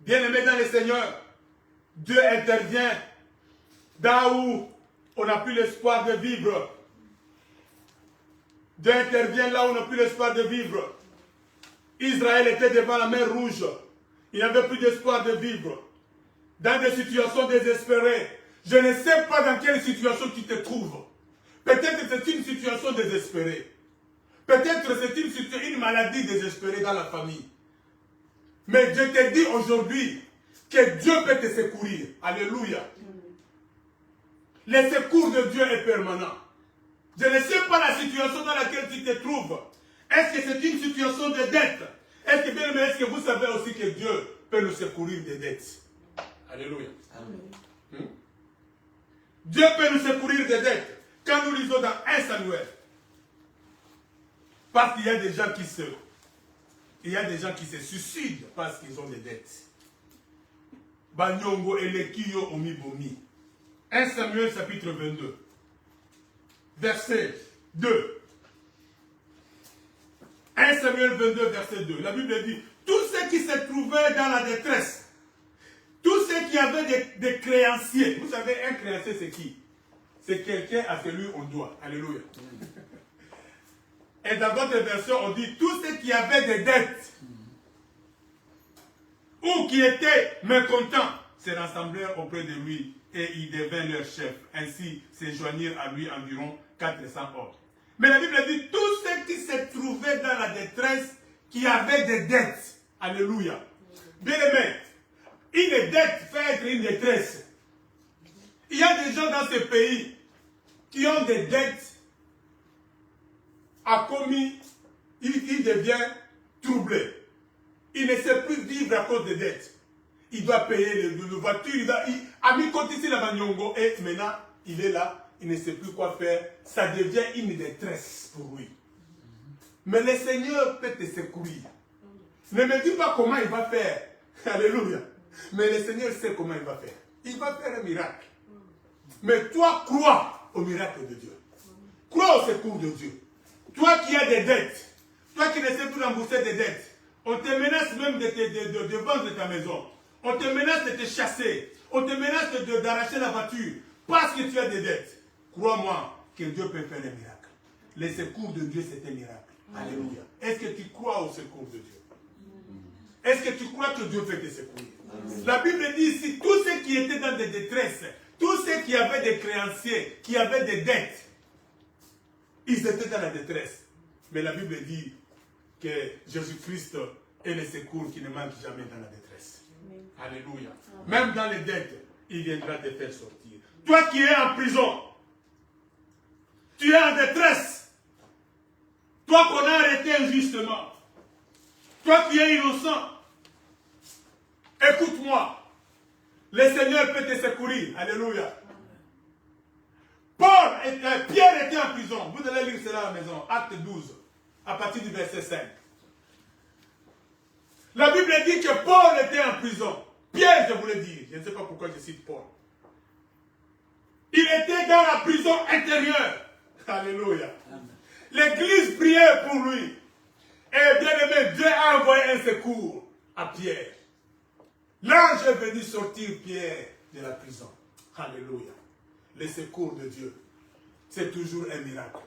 Bien-aimés dans le Seigneur, Dieu intervient là où on n'a plus l'espoir de vivre. Dieu intervient là où on n'a plus l'espoir de vivre. Israël était devant la mer Rouge. Il n'avait plus d'espoir de vivre. Dans des situations désespérées. Je ne sais pas dans quelle situation tu te trouves. Peut-être que c'est une situation désespérée. Peut-être que c'est une maladie désespérée dans la famille. Mais je te dis aujourd'hui que Dieu peut te secourir. Alléluia. Le secours de Dieu est permanent. Je ne sais pas la situation dans laquelle tu te trouves. Est-ce que c'est une situation de dette? Est-ce que vous savez aussi que Dieu peut nous secourir des dettes? Alléluia. Amen. Dieu peut nous secourir des dettes. Quand nous lisons dans 1 Samuel, parce qu'il y a des gens qui se suicident parce qu'ils ont des dettes. Banyongo elekiyo omibomi. 1 Samuel chapitre 22. Verset 2. 1 Samuel 22, verset 2. La Bible dit, tous ceux qui se trouvaient dans la détresse, tous ceux qui avaient des créanciers, vous savez, un créancier c'est qui? C'est quelqu'un à celui on doit. Alléluia. Et dans d'autres versions, on dit, tous ceux qui avaient des dettes, ou qui étaient mécontents, se rassemblèrent auprès de lui, et il devint leur chef. Ainsi, se joignirent à lui environ 400 hommes. Mais la Bible dit, tous ceux qui se trouvaient dans la détresse, qui avaient des dettes. Alléluia. Bien aimé, une dette fait être une détresse. Il y a des gens dans ce pays qui ont des dettes. A commis, il devient troublé. Il ne sait plus vivre à cause des dettes. Il doit payer les voitures. Il a mis côté ici la Banyongo et maintenant il est là. Il ne sait plus quoi faire. Ça devient une détresse pour lui. Mais le Seigneur peut te secourir. Ne me dis pas comment il va faire. Alléluia. Mais le Seigneur sait comment il va faire. Il va faire un miracle. Mais toi, crois au miracle de Dieu. Crois au secours de Dieu. Toi qui as des dettes, toi qui ne sais plus rembourser des dettes, on te menace même de vendre ta maison. On te menace de te chasser. On te menace d'arracher la voiture parce que tu as des dettes. Crois-moi que Dieu peut faire un miracle. Le secours de Dieu, c'est un miracle. Alléluia. Est-ce que tu crois au secours de Dieu? Est-ce que tu crois que Dieu peut te secourir? La Bible dit ici, tous ceux qui étaient dans des détresses, tous ceux qui avaient des créanciers, qui avaient des dettes, ils étaient dans la détresse. Mais la Bible dit que Jésus-Christ est le secours qui ne manque jamais dans la détresse. Alléluia. Même dans les dettes, il viendra te faire sortir. Toi qui es en prison, tu es en détresse. Toi qu'on a arrêté injustement. Toi qui es innocent. Écoute-moi. Le Seigneur peut te secourir. Alléluia. Pierre était en prison. Vous allez lire cela à la maison. Acte 12. À partir du verset 5. La Bible dit que Paul était en prison. Pierre, je voulais dire. Je ne sais pas pourquoi je cite Paul. dans la prison intérieure. Alléluia. L'Église priait pour lui. Et bien aimé, Dieu a envoyé un secours à Pierre. L'ange est venu sortir Pierre de la prison. Alléluia. Le secours de Dieu, c'est toujours un miracle.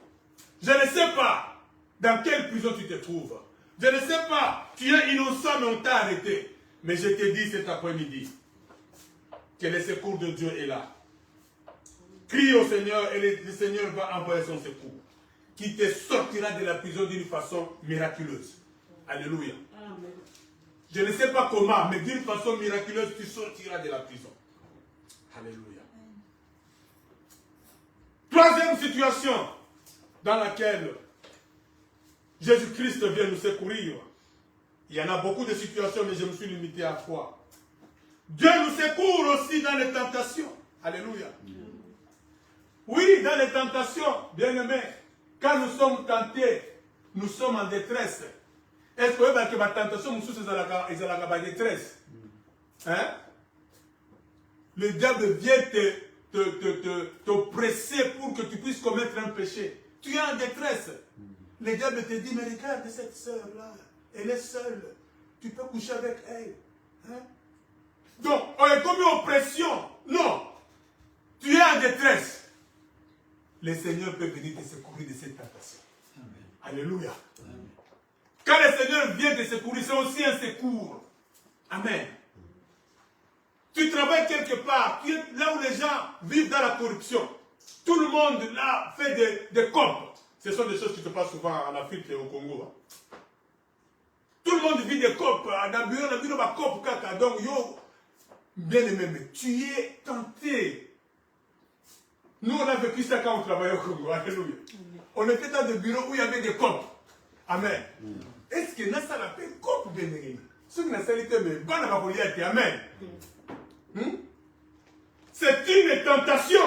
Je ne sais pas dans quelle prison tu te trouves. Je ne sais pas, tu es innocent mais on t'a arrêté. Mais je te dis cet après-midi que le secours de Dieu est là. Crie au Seigneur et le Seigneur va envoyer son secours qui te sortira de la prison d'une façon miraculeuse. Alléluia. Amen. Je ne sais pas comment, mais d'une façon miraculeuse, tu sortiras de la prison. Alléluia. Troisième situation dans laquelle Jésus-Christ vient nous secourir. Il y en a beaucoup de situations, mais je me suis limité à 3. Dieu nous secourt aussi dans les tentations. Alléluia. Oui, dans les tentations, bien-aimés, quand nous sommes tentés, nous sommes en détresse. Est-ce que la tentation, nous sommes en détresse? Hein? Le diable vient t'oppresser pour que tu puisses commettre un péché. Tu es en détresse. Le diable te dit, mais regarde cette sœur-là, elle est seule. Tu peux coucher avec elle. Hein? Donc, on est comme une oppression. Non. Tu es en détresse. Le Seigneur peut venir te secourir de cette tentation. Amen. Alléluia. Amen. Quand le Seigneur vient te secourir, c'est aussi un secours. Amen. Tu travailles quelque part, tu es là où les gens vivent dans la corruption. Tout le monde là fait des copes. Ce sont des choses qui se passent souvent en Afrique et au Congo. Tout le monde vit des copes. Dans le bureau, il y a des copes. Donc, bien aimé, mais tu es tenté. Nous, on a vécu ça quand on travaillait au Congo. Alléluia. On était dans des bureaux où il y avait des copes. Amen. Est-ce que Nassa l'a fait copes, bien aimé? Ce que Nassa l'a fait, mais bon, on va dire, amen. C'est une tentation.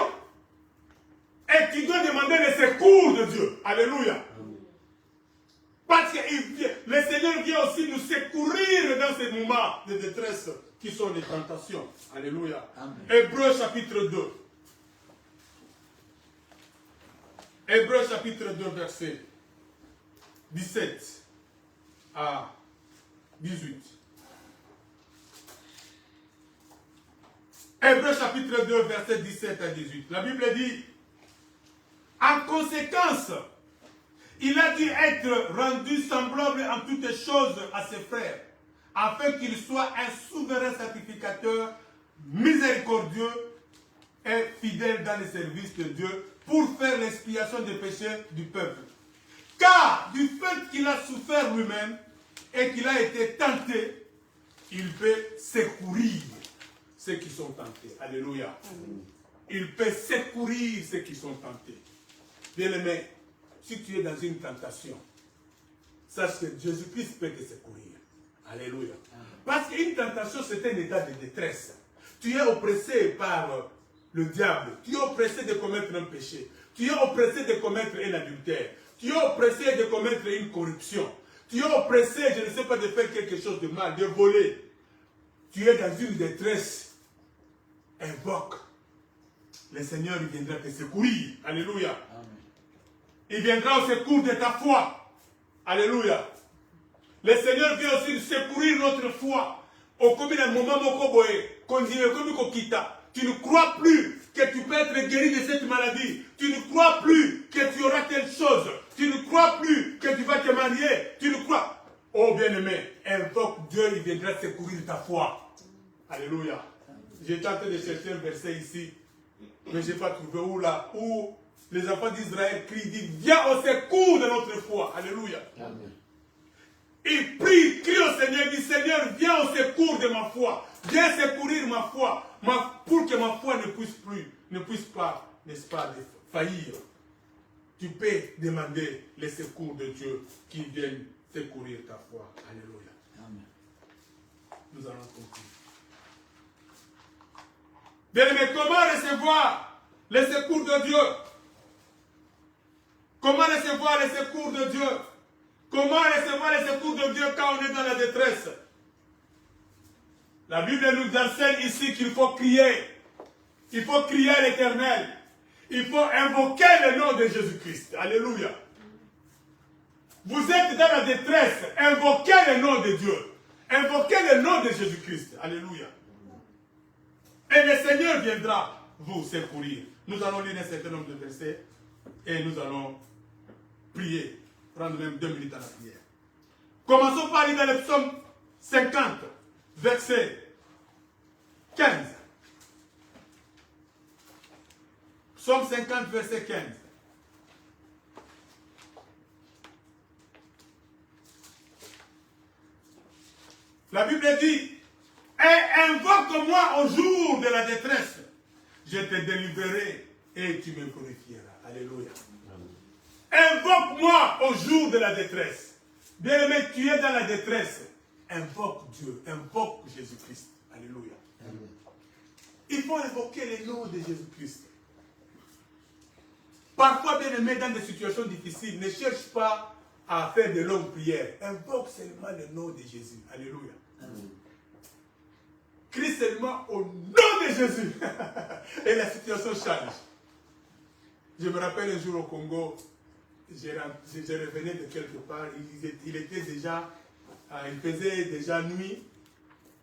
Et tu dois demander le secours de Dieu. Alléluia. Parce que le Seigneur vient aussi nous secourir dans ces moments de détresse qui sont des tentations. Alléluia. Hébreux chapitre 2. Hébreux chapitre 2, verset 17 à 18. Hébreux chapitre 2, verset 17 à 18. La Bible dit, en conséquence, il a dû être rendu semblable en toutes choses à ses frères, afin qu'il soit un souverain sacrificateur, miséricordieux et fidèle dans le service de Dieu, pour faire l'expiation des péchés du peuple. Car du fait qu'il a souffert lui-même et qu'il a été tenté, il peut secourir ceux qui sont tentés. Alléluia. Il peut secourir ceux qui sont tentés. Bien-aimé, si tu es dans une tentation, sache que Jésus-Christ peut te secourir. Alléluia. Parce qu'une tentation, c'est un état de détresse. Tu es oppressé par le diable. Tu es oppressé de commettre un péché. Tu es oppressé de commettre un adultère. Tu es oppressé de commettre une corruption. Tu es oppressé, je ne sais pas, de faire quelque chose de mal, de voler. Tu es dans une détresse. Invoque. Le Seigneur il viendra te secourir. Alléluia. Amen. Il viendra au secours de ta foi. Alléluia. Le Seigneur vient aussi secourir notre foi. Au comme un moment tu ne crois plus que tu peux être guéri de cette maladie. Tu ne crois plus que tu auras telle chose. Tu ne crois plus que tu vas te marier. Tu ne crois. Oh bien-aimé, invoque Dieu, il viendra secourir ta foi. Alléluia. J'ai tenté de chercher un verset ici, mais je n'ai pas trouvé où les enfants d'Israël crient, disent, viens au secours de notre foi. Alléluia. Amen. Il prie, crie au Seigneur, il dit, Seigneur, viens au secours de ma foi. Viens secourir ma foi, pour que ma foi ne puisse pas, n'est-ce pas, faillir. Tu peux demander le secours de Dieu qui vienne secourir ta foi. Alléluia. Amen. Nous allons continuer. Bien-aimé, comment recevoir le secours de Dieu? Comment recevoir le secours de Dieu? Comment recevoir le secours de Dieu quand on est dans la détresse? La Bible nous enseigne ici qu'il faut crier. Il faut crier à l'Éternel. il faut invoquer le nom de Jésus-Christ. Alléluia. Vous êtes dans la détresse, invoquez le nom de Dieu. Invoquez le nom de Jésus-Christ. Alléluia. Et le Seigneur viendra vous secourir. Nous allons lire un certain nombre de versets et nous allons prier. Prendre même 2 minutes à la prière. Commençons par lire dans le psaume 50, verset 15. Psaume 50, verset 15. La Bible dit, et invoque-moi au jour de la détresse. Je te délivrerai et tu me glorifieras. Alléluia. Invoque-moi au jour de la détresse. Bien-aimé, tu es dans la détresse. Invoque Dieu, invoque Jésus-Christ. Alléluia. Il faut invoquer le nom de Jésus-Christ. Parfois, bien-aimé, dans des situations difficiles, ne cherche pas à faire de longues prières. Invoque seulement le nom de Jésus. Alléluia. Crie seulement au nom de Jésus. Et la situation change. Je me rappelle un jour au Congo, je revenais de quelque part, il était déjà, il faisait déjà nuit,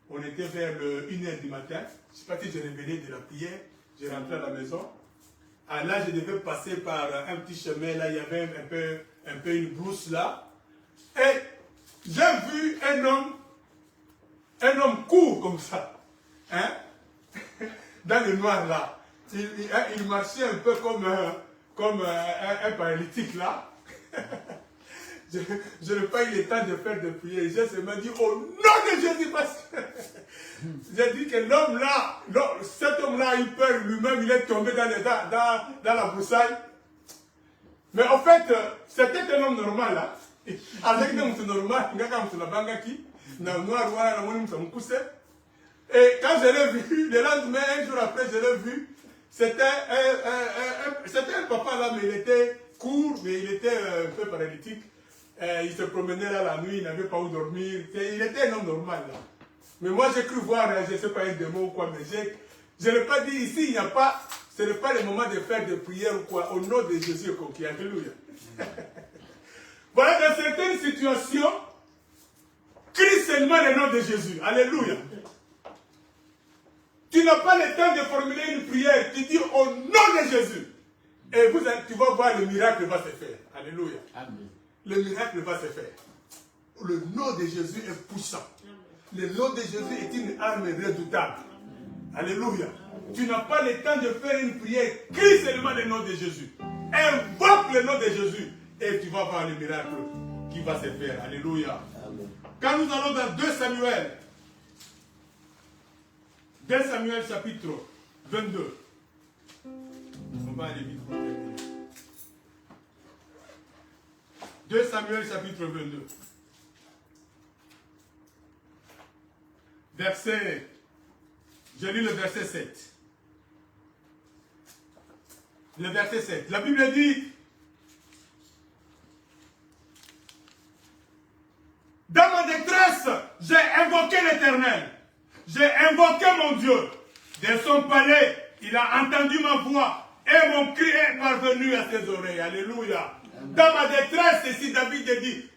on était vers 1h du matin, je ne sais pas si je revenais de la prière, je rentrais à la maison. Là, je devais passer par un petit chemin, là, il y avait un peu une brousse là. Et j'ai vu un homme court comme ça, hein, dans le noir là. Il marchait un peu comme un paralytique là. Je n'ai pas eu le temps de faire de prière. J'ai seulement dit au nom de Jésus parce que j'ai dit que l'homme là, cet homme là a eu peur lui-même, il est tombé dans la broussaille. Mais en fait, c'était un homme normal là. Avec un homme normal, il y a un bangaki, dans le noir, et quand je l'ai vu, le lendemain, un jour après, je l'ai vu, c'était un papa là, mais il était court, mais il était un peu paralytique. Il se promenait là la nuit, il n'avait pas où dormir. Il était un homme normal là. Mais moi j'ai cru voir, je ne sais pas, un démon ou quoi, mais je n'ai pas dit ici, il n'y a pas, ce n'est pas le moment de faire des prières ou quoi, au nom de Jésus conquis. Alléluia. Voilà, dans certaines situations, crie seulement le nom de Jésus. Alléluia. Tu n'as pas le temps de formuler une prière, tu dis au nom de Jésus. Et tu vas voir, le miracle va se faire. Alléluia. Amen. Le miracle va se faire. Le nom de Jésus est puissant. Le nom de Jésus est une arme redoutable. Alléluia. Tu n'as pas le temps de faire une prière. Crie seulement le nom de Jésus. Invoque le nom de Jésus. Et tu vas voir le miracle qui va se faire. Alléluia. Amen. Quand nous allons dans 2 Samuel, 2 Samuel chapitre 22. On va aller vite. 2 Samuel chapitre 22. Je lis le verset 7. Le verset 7. La Bible dit, dans ma détresse, j'ai invoqué l'Éternel. J'ai invoqué mon Dieu. De son palais, il a entendu ma voix et mon cri est parvenu à ses oreilles. Alléluia. Dans ma détresse, ici David dit,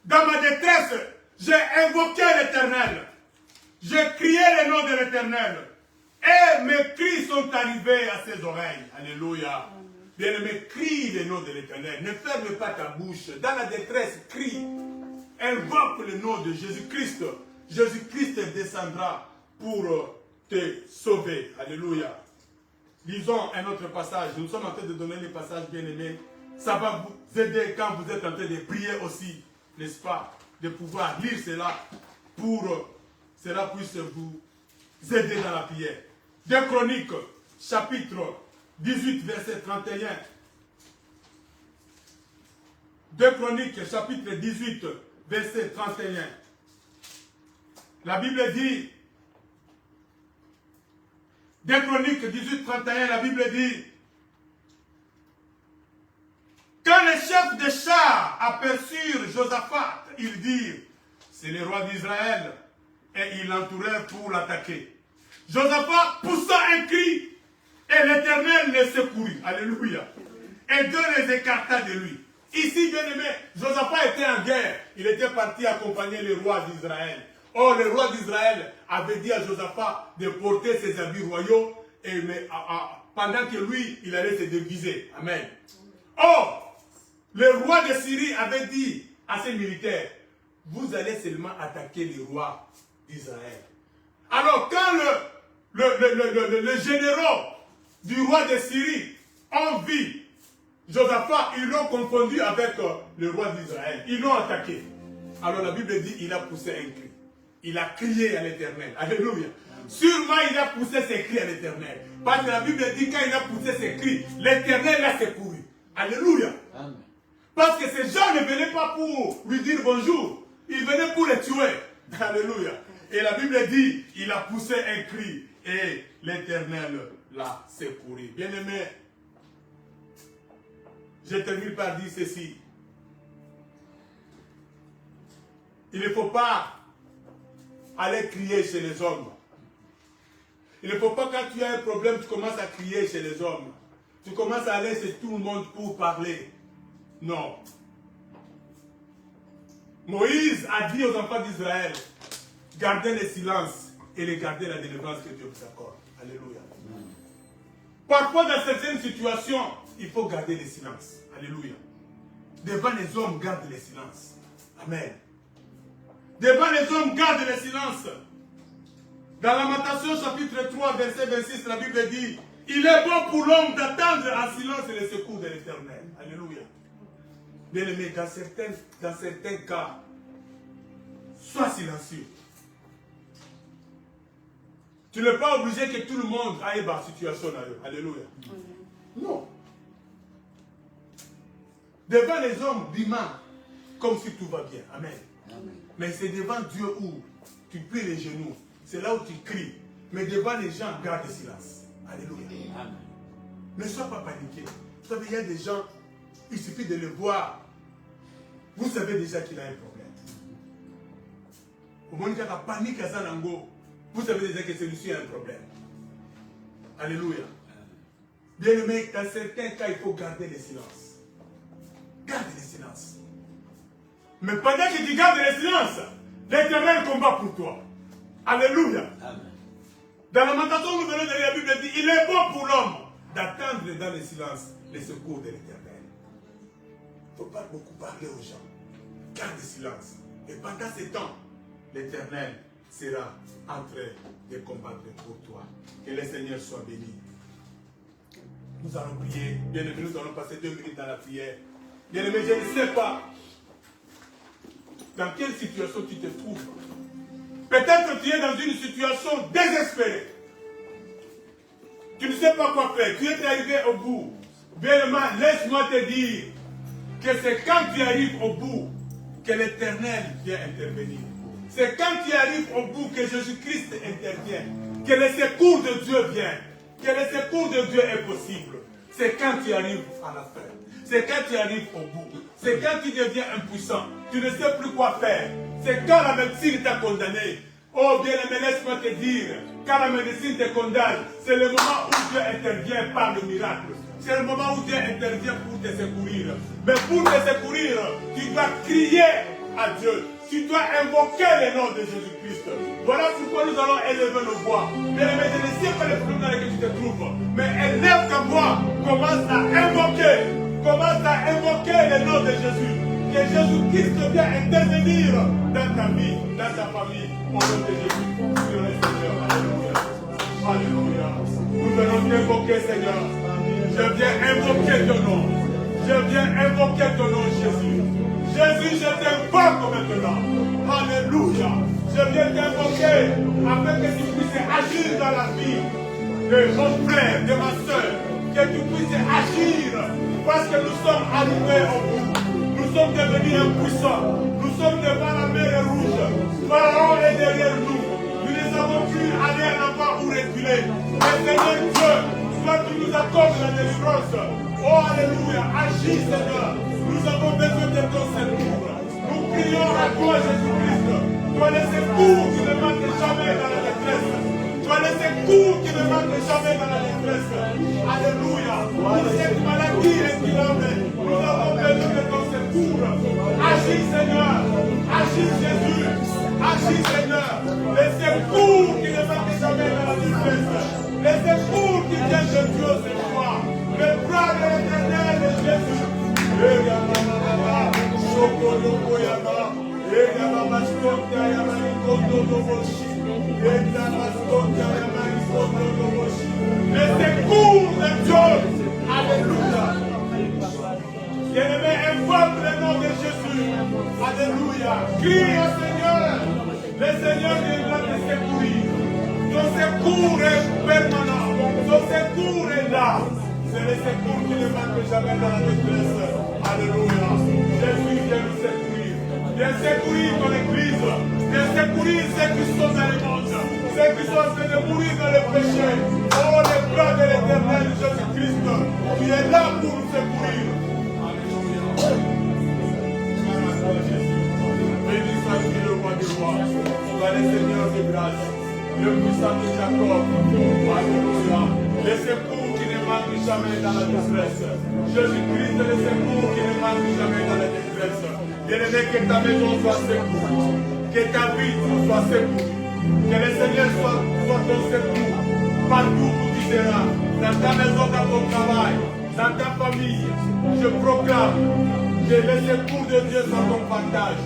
dans ma détresse, j'ai invoqué l'Éternel. J'ai crié le nom de l'Éternel. Et mes cris sont arrivés à ses oreilles. Alléluia. Bien-aimé, crie le nom de l'Éternel. Ne ferme pas ta bouche. Dans la détresse, crie. Invoque le nom de Jésus-Christ. Jésus-Christ descendra pour te sauver. Alléluia. Lisons un autre passage. Nous sommes en train de donner les passages bien-aimés. Ça va vous aider quand vous êtes en train de prier aussi, n'est-ce pas? De pouvoir lire cela pour cela puisse vous aider dans la prière. 2 Chroniques, chapitre 18, verset 31. 2 Chroniques, chapitre 18, verset 31. La Bible dit, 2 Chroniques 18, 31, la Bible dit, quand les chefs des chars aperçurent Josaphat, ils dirent, c'est le roi d'Israël, et ils l'entourèrent pour l'attaquer. Josaphat poussa un cri Et l'Éternel les secourut. Alléluia. Et Dieu les écarta de lui. Ici, bien aimé, Josaphat était en guerre. Il était parti accompagner le roi d'Israël. Or, le roi d'Israël avait dit à Josaphat de porter ses habits royaux pendant que lui, il allait se déguiser. Amen. Or, le roi de Syrie avait dit à ses militaires, vous allez seulement attaquer le roi d'Israël. Alors, quand le généraux du roi de Syrie ont vu Josaphat, ils l'ont confondu avec le roi d'Israël. Ils l'ont attaqué. Alors la Bible dit, il a poussé un cri. Il a crié à l'Éternel. Alléluia. Sûrement, il a poussé ses cris à l'Éternel. Parce que la Bible dit, quand il a poussé ses cris, l'Éternel l'a secouru. Alléluia. Amen. Parce que ces gens ne venaient pas pour lui dire bonjour. Ils venaient pour le tuer. Alléluia. Et la Bible dit, il a poussé un cri et l'Éternel l'a secouru. Bien-aimé, je termine par dire ceci. Il ne faut pas aller crier chez les hommes. Il ne faut pas, quand tu as un problème, tu commences à crier chez les hommes. Tu commences à aller chez tout le monde pour parler. Non. Moïse a dit aux enfants d'Israël, gardez le silence et les gardez la délivrance que Dieu vous accorde. Alléluia. Parfois, dans certaines situations, il faut garder le silence. Alléluia. Devant les hommes, garde le silence. Amen. Devant les hommes, garde le silence. Dans Lamentation chapitre 3, verset 26, la Bible dit, il est bon pour l'homme d'attendre en silence le secours de l'Éternel. Alléluia. Bien aimé, dans certains cas, sois silencieux. Tu n'es pas obligé que tout le monde aille dans la situation. Alléluia. Non. Devant les hommes, dis-moi, comme si tout va bien. Amen. Amen. Mais c'est devant Dieu où tu plies les genoux. C'est là où tu cries. Mais devant les gens, garde le silence. Alléluia. Amen. Ne sois pas paniqué. Vous savez, il y a des gens, il suffit de les voir. Vous savez déjà qu'il a un problème. Au moment où il y a panique à Zanango, vous savez déjà que celui-ci a un problème. Alléluia. Bien aimé, dans certains cas, il faut garder le silence. Garde le silence. Mais pendant que tu gardes le silence, l'Éternel combat pour toi. Alléluia. Amen. Dans la Lamentation, nous venons de lire, la Bible dit, il est bon pour l'homme d'attendre dans le silence les secours de l'Éternel. Il ne faut pas beaucoup parler aux gens. Garde le silence. Et pendant ce temps, l'Éternel sera en train de combattre pour toi. Que le Seigneur soit béni. Nous allons prier. Bien aimé, nous allons passer 2 minutes dans la prière. Bien aimé, je ne sais pas dans quelle situation tu te trouves. Peut-être que tu es dans une situation désespérée. Tu ne sais pas quoi faire. Tu es arrivé au bout. Bien aimé, laisse-moi te dire que c'est quand tu arrives au bout que l'Éternel vient intervenir. C'est quand tu arrives au bout que Jésus-Christ intervient. Que le secours de Dieu vient. Que le secours de Dieu est possible. C'est quand tu arrives à la fin. C'est quand tu arrives au bout. C'est quand tu deviens impuissant. Tu ne sais plus quoi faire. C'est quand la médecine t'a condamné. Oh bien-aimé, laisse-moi te dire, quand la médecine te condamne, c'est le moment où Dieu intervient par le miracle. C'est le moment où Dieu intervient pour te secourir. Mais pour te secourir, tu dois crier à Dieu. Tu dois invoquer le nom de Jésus-Christ. Voilà pourquoi nous allons élever nos voix. Bien-aimé, je ne sais pas le problème dans lequel tu te trouves, mais élève ta voix, commence à invoquer. Commence à invoquer le nom de Jésus. Que Jésus-Christ vienne intervenir dans ta vie, dans ta famille. Au nom de Jésus. Sur le Seigneur. Alléluia. Alléluia. Nous allons t'invoquer, Seigneur. Je viens invoquer ton nom. Je viens invoquer ton nom, Jésus. Jésus, je t'invoque maintenant. Alléluia. Je viens t'invoquer afin que tu puisses agir dans la vie de mon frère, de ma soeur. Que tu puisses agir parce que nous sommes arrivés au bout. Nous sommes devenus impuissants. Nous sommes devant la mer rouge. Pharaon est derrière nous. Nous ne savons plus aller en avant ou reculer. Mais Seigneur Dieu, toi tu nous accordes la délivrance. Oh Alléluia, agis Seigneur. Nous avons besoin de ton secours. Nous prions à toi Jésus-Christ. Toi le secours qui ne manque jamais dans la détresse. Toi le secours qui ne manque jamais dans la détresse. Alléluia. Pour cette maladie incurable, nous avons besoin de ton secours. Agis Seigneur. Agis Jésus. Agis Seigneur. Le secours qui ne manque jamais dans la détresse. Le secours qui vient de Dieu cette fois. Le bras de l'Éternel de Jésus. Le secours de Dieu. Alléluia. Bien-aimé, invoque le nom de Jésus. Alléluia. Crie au Seigneur. Le Seigneur viendra te secourir. Ton secours est permanent. Ton secours est là. C'est le secours qui ne manque jamais dans la détresse. Alléluia. Jésus vient nous secourir. Viens secourir ton église. Viens secourir ceux qui sont dans le monde. Ceux qui sont en train de mourir dans le péché. Oh, le bras de l'Éternel Jésus-Christ qui est là pour nous secourir. Alléluia. Béni soit le roi des rois. Soit le Seigneur de grâce. Le puissant de Jacob. Alléluia. Le secours qui ne manque jamais dans la détresse. Jésus-Christ est le secours qui ne manque jamais dans la détresse. Bien-aimé, que ta maison soit secourue. Que ta vie soit secourue. Que le Seigneur soit ton secours. Partout où tu seras. Dans ta maison, dans ton travail. Dans ta famille. Je proclame que le secours de Dieu soit ton partage.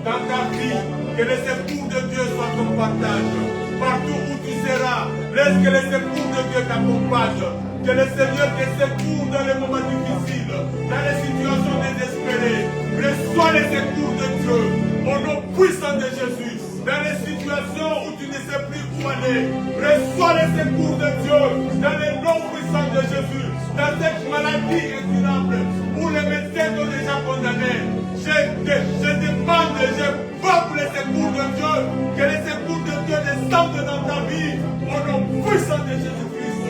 Dans ta vie. Que le secours de Dieu soit ton partage. Partout où tu seras, laisse que le secours de Dieu t'accompagne. Que le Seigneur te secours dans les moments difficiles, dans les situations désespérées. Reçois le secours de Dieu au nom puissant de Jésus. Dans les situations où tu ne sais plus où aller, reçois le secours de Dieu dans le nom puissant de Jésus. Dans cette maladie incurable où les médecins sont déjà condamnés, je demande, je vois pour le secours de Dieu, que le secours de Dieu descende dans ta vie au nom puissant de Jésus-Christ.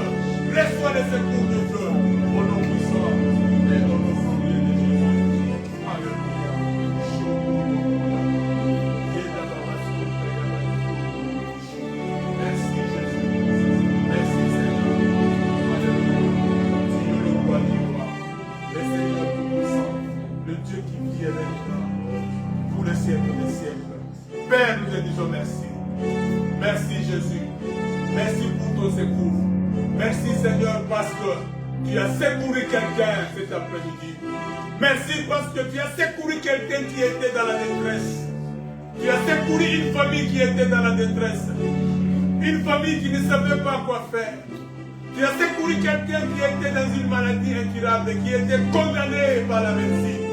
Reçois le secours de Dieu au nom puissant et au nom glorieux de Jésus. Alléluia. Merci Jésus. Merci Seigneur. Alléluia. Dieu le roi du roi. Le Seigneur tout-puissant. Le Dieu qui vit et règne pour les siècles des siècles. Père, nous te disons merci. Merci Jésus. Merci pour ton secours. Merci Seigneur parce que tu as secouru quelqu'un cet après-midi. Merci parce que tu as secouru quelqu'un qui était dans la détresse. Tu as secouru une famille qui était dans la détresse. Une famille qui ne savait pas quoi faire. Tu as secouru quelqu'un qui était dans une maladie incurable, qui était condamné par la médecine.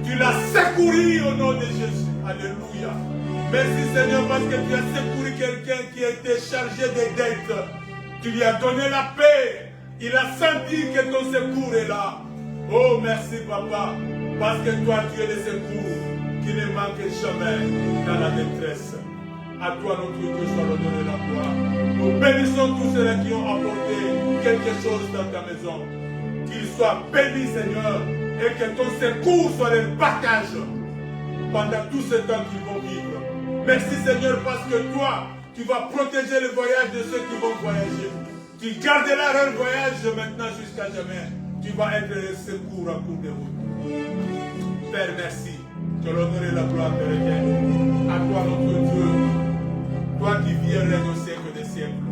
Tu l'as secouru au nom de Jésus. Alléluia. Merci Seigneur parce que tu as secouru quelqu'un qui était chargé de dettes. Tu lui as donné la paix. Il a senti que ton secours est là. Oh merci Papa. Parce que toi tu es le secours qui ne manque jamais dans la détresse. À toi notre Dieu soit l'honneur et la gloire. Nous bénissons tous ceux qui ont apporté quelque chose dans ta maison. Qu'ils soient bénis Seigneur. Et que ton secours soit le partage pendant tout ce temps qu'ils vont vivre. Merci Seigneur parce que toi, tu vas protéger le voyage de ceux qui vont voyager. Tu garderas leur voyage maintenant jusqu'à jamais. Tu vas être le secours en cours de route. Père, merci. Que l'honneur et la gloire te reviennent. À toi notre Dieu. Toi qui vis et règnes au siècle des siècles.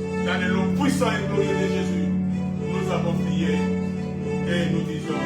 Dans le nom puissant et glorieux de Jésus, nous avons prié et nous disons